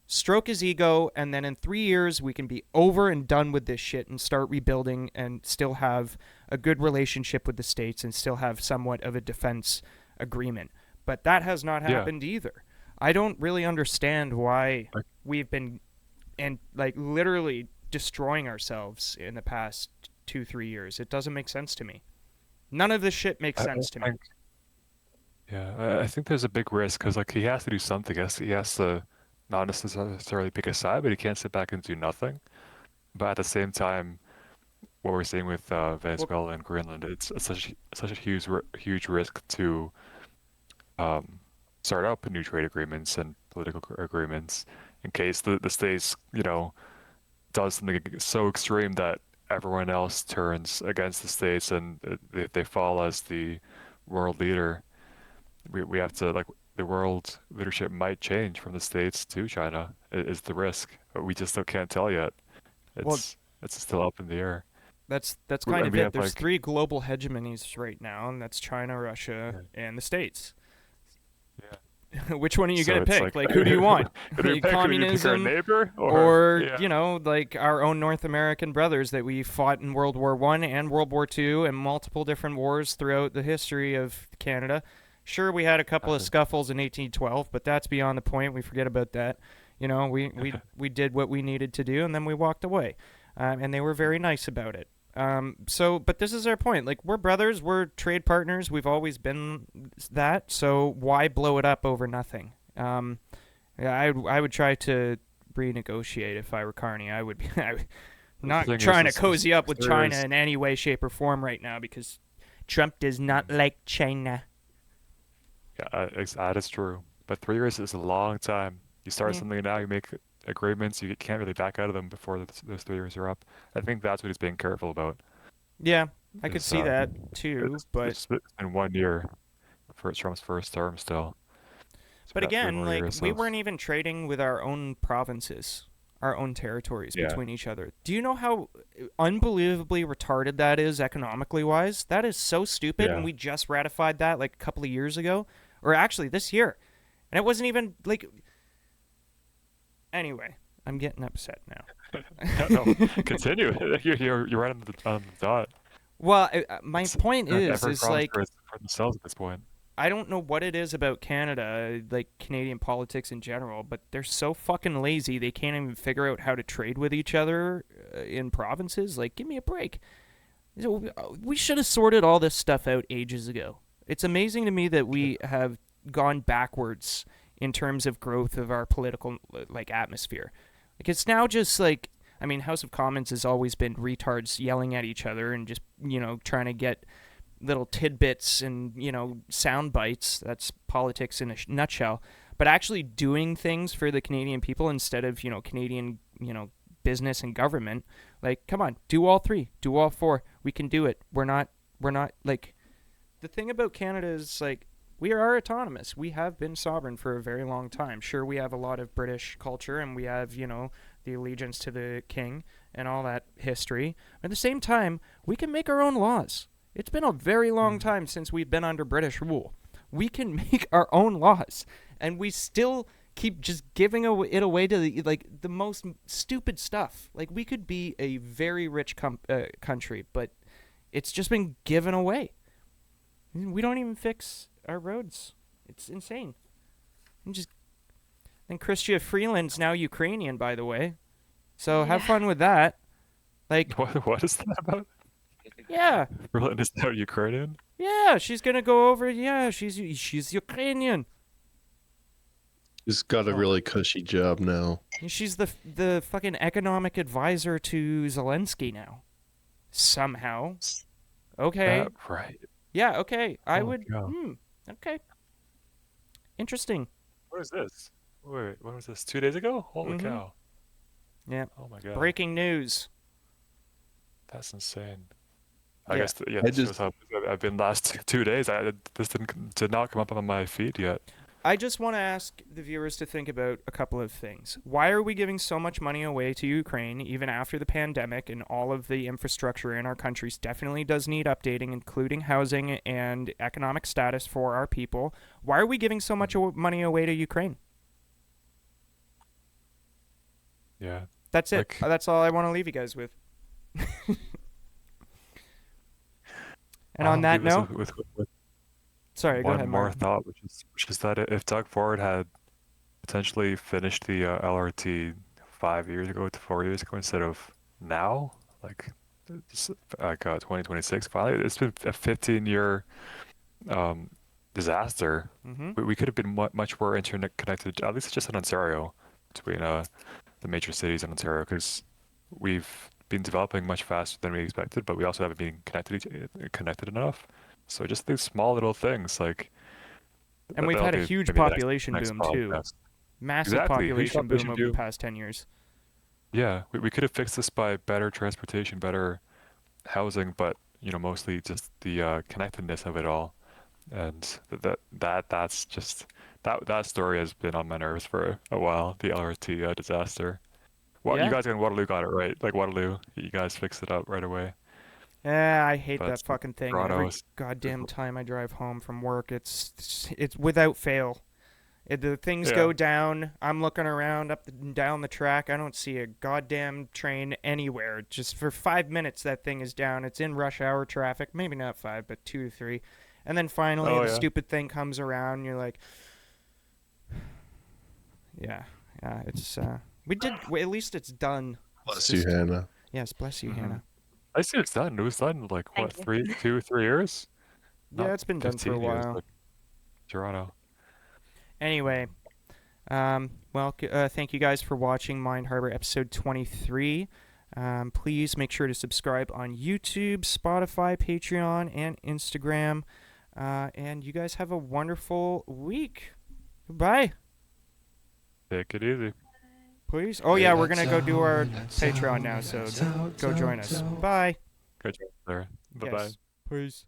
stroke his ego, and then in 3 years we can be over and done with this shit and start rebuilding and still have a good relationship with the states and still have somewhat of a defense agreement. But that has not Yeah. happened either. I don't really understand why I, we've been and like literally destroying ourselves in the past 2 3 years. It doesn't make sense to me. None of this shit makes I sense to me. think. Yeah, I think there's a big risk because like he has to do something. He has to not necessarily pick a side, but he can't sit back and do nothing. But at the same time, what we're seeing with Well, Venezuela and Greenland, it's such a huge risk to um, start up new trade agreements and political agreements in case the states, does something so extreme that everyone else turns against the states and they fall as the world leader. We have to like the world leadership might change from the states to China is the risk. But we just can't tell yet. well, It's still up in the air. that's kind And of we it. have There's like three global hegemonies right now, and that's China, Russia, yeah, and the states. yeah. Which one are you So gonna it's pick? like Like, who do you want? who do you pick our Communism, neighbor or or yeah. like our own North American brothers that we fought in World War One and World War Two and multiple different wars throughout the history of Canada. Sure, we had a couple of Exactly. scuffles in 1812, but that's beyond the point. We forget about that. We did what we needed to do, and then we walked away, and they were very nice about it. But this is our point. Like, we're brothers, we're trade partners. We've always been that. So why blow it up over nothing? Yeah, I would try to renegotiate if I were Carney. I would be The not thing trying to is cozy up with there China is in any way, shape, or form right now because Trump does not mm, like China. yeah, that is true. But 3 years is a long time. You start Yeah, something now, you make agreements, you can't really back out of them before those 3 years are up. I think that's what he's being careful about. yeah, I could Is see that too. But it's been 1 year for Trump's first term still. So we But got three again, more like years we of weren't even trading with our own provinces, our own territories yeah, between each other. Do you know how unbelievably retarded that is economically wise? That is so stupid, and yeah. we just ratified that like a couple of years ago, or actually this year, and it wasn't even like anyway. I'm getting upset now. No, continue. You're right on the dot. Well, my It's point every is province like for themselves at this point. I don't know what it is about Canada, like Canadian politics in general, but they're so fucking lazy they can't even figure out how to trade with each other in provinces. Like, give me a break. We should have sorted all this stuff out ages ago. It's amazing to me that we have gone backwards in terms of growth of our political like atmosphere. Like it's now just like I mean, House of Commons has always been retards yelling at each other and just trying to get little tidbits and sound bites. That's politics in a nutshell. But actually doing things for the Canadian people instead of Canadian business and government. Like, come on, do all three, do all four. We can do it. We're not like the thing about Canada is like we are autonomous. We have been sovereign for a very long time. Sure, we have a lot of British culture and we have the allegiance to the king and all that history. But at the same time, we can make our own laws. It's been a very long time since we've been under British rule. We can make our own laws, and we still keep just giving it away to the most stupid stuff. Like we could be a very rich country, but it's just been given away. We don't even fix our roads. It's insane. And Chrystia Freeland's now Ukrainian, by the way. So have fun with that. Like what is that about? Yeah. Berlin is now Ukrainian? Yeah, she's gonna go over. Yeah, she's Ukrainian. She's got a really cushy job now. She's the fucking economic advisor to Zelensky now. Somehow. Okay. Right. Yeah. Okay. I would. God. Okay. Interesting. What is this? Wait, when was this? 2 days ago? Holy Mhm. cow. Yeah. Oh my god. Breaking news. That's insane. Yeah. I guess this shows how busy I've been last 2 days. This did not come up on my feed yet. I just want to ask the viewers to think about a couple of things. Why are we giving so much money away to Ukraine even after the pandemic and all of the infrastructure in our countries definitely does need updating, including housing and economic status for our people? Why are we giving so much money away to Ukraine? Yeah. That's it. That's all I want to leave you guys with. And on that note, sorry, go ahead, one more Mark. thought, which is that if Doug Ford had potentially finished the LRT 5 years ago to 4 years ago instead of now, like 2026, finally, it's been a 15-year disaster. Mm-hmm. We could have been much more internet connected, at least just in Ontario, between the major cities in Ontario, because we've been developing much faster than we expected, but we also haven't been connected enough. So just these small little things, like, and we've had a huge population boom too. Massive population boom over the past 10 years. Yeah, we could have fixed this by better transportation, better housing, but mostly just the connectedness of it all. And that's just that story has been on my nerves for a while. The LRT disaster. Well, Yeah. you guys in Waterloo got it right. Like Waterloo, you guys fixed it up right away. Yeah, I hate But that fucking thing. Toronto Every is goddamn time I drive home from work, it's without fail. The things Yeah. go down. I'm looking around up and down the track. I don't see a goddamn train anywhere. Just for 5 minutes, that thing is down. It's in rush hour traffic. Maybe not 5, but 2 to 3. And then finally, the stupid thing comes around, and you're like, yeah. It's at least it's done. Bless you, Hannah. Yes, bless you, Hannah. I see it's done. It was done like what, Thank you. 2 or 3 years? Yeah, Not it's been done for a 15 years, while. like Toronto. Anyway, well, thank you guys for watching Mind Harbor episode 23. Please make sure to subscribe on YouTube, Spotify, Patreon, and Instagram. And you guys have a wonderful week. Goodbye. Take it easy. Please. Oh, yeah, we're going to go do our Patreon now, so go join us. Bye. Good job there. Bye-bye. Yes. Peace.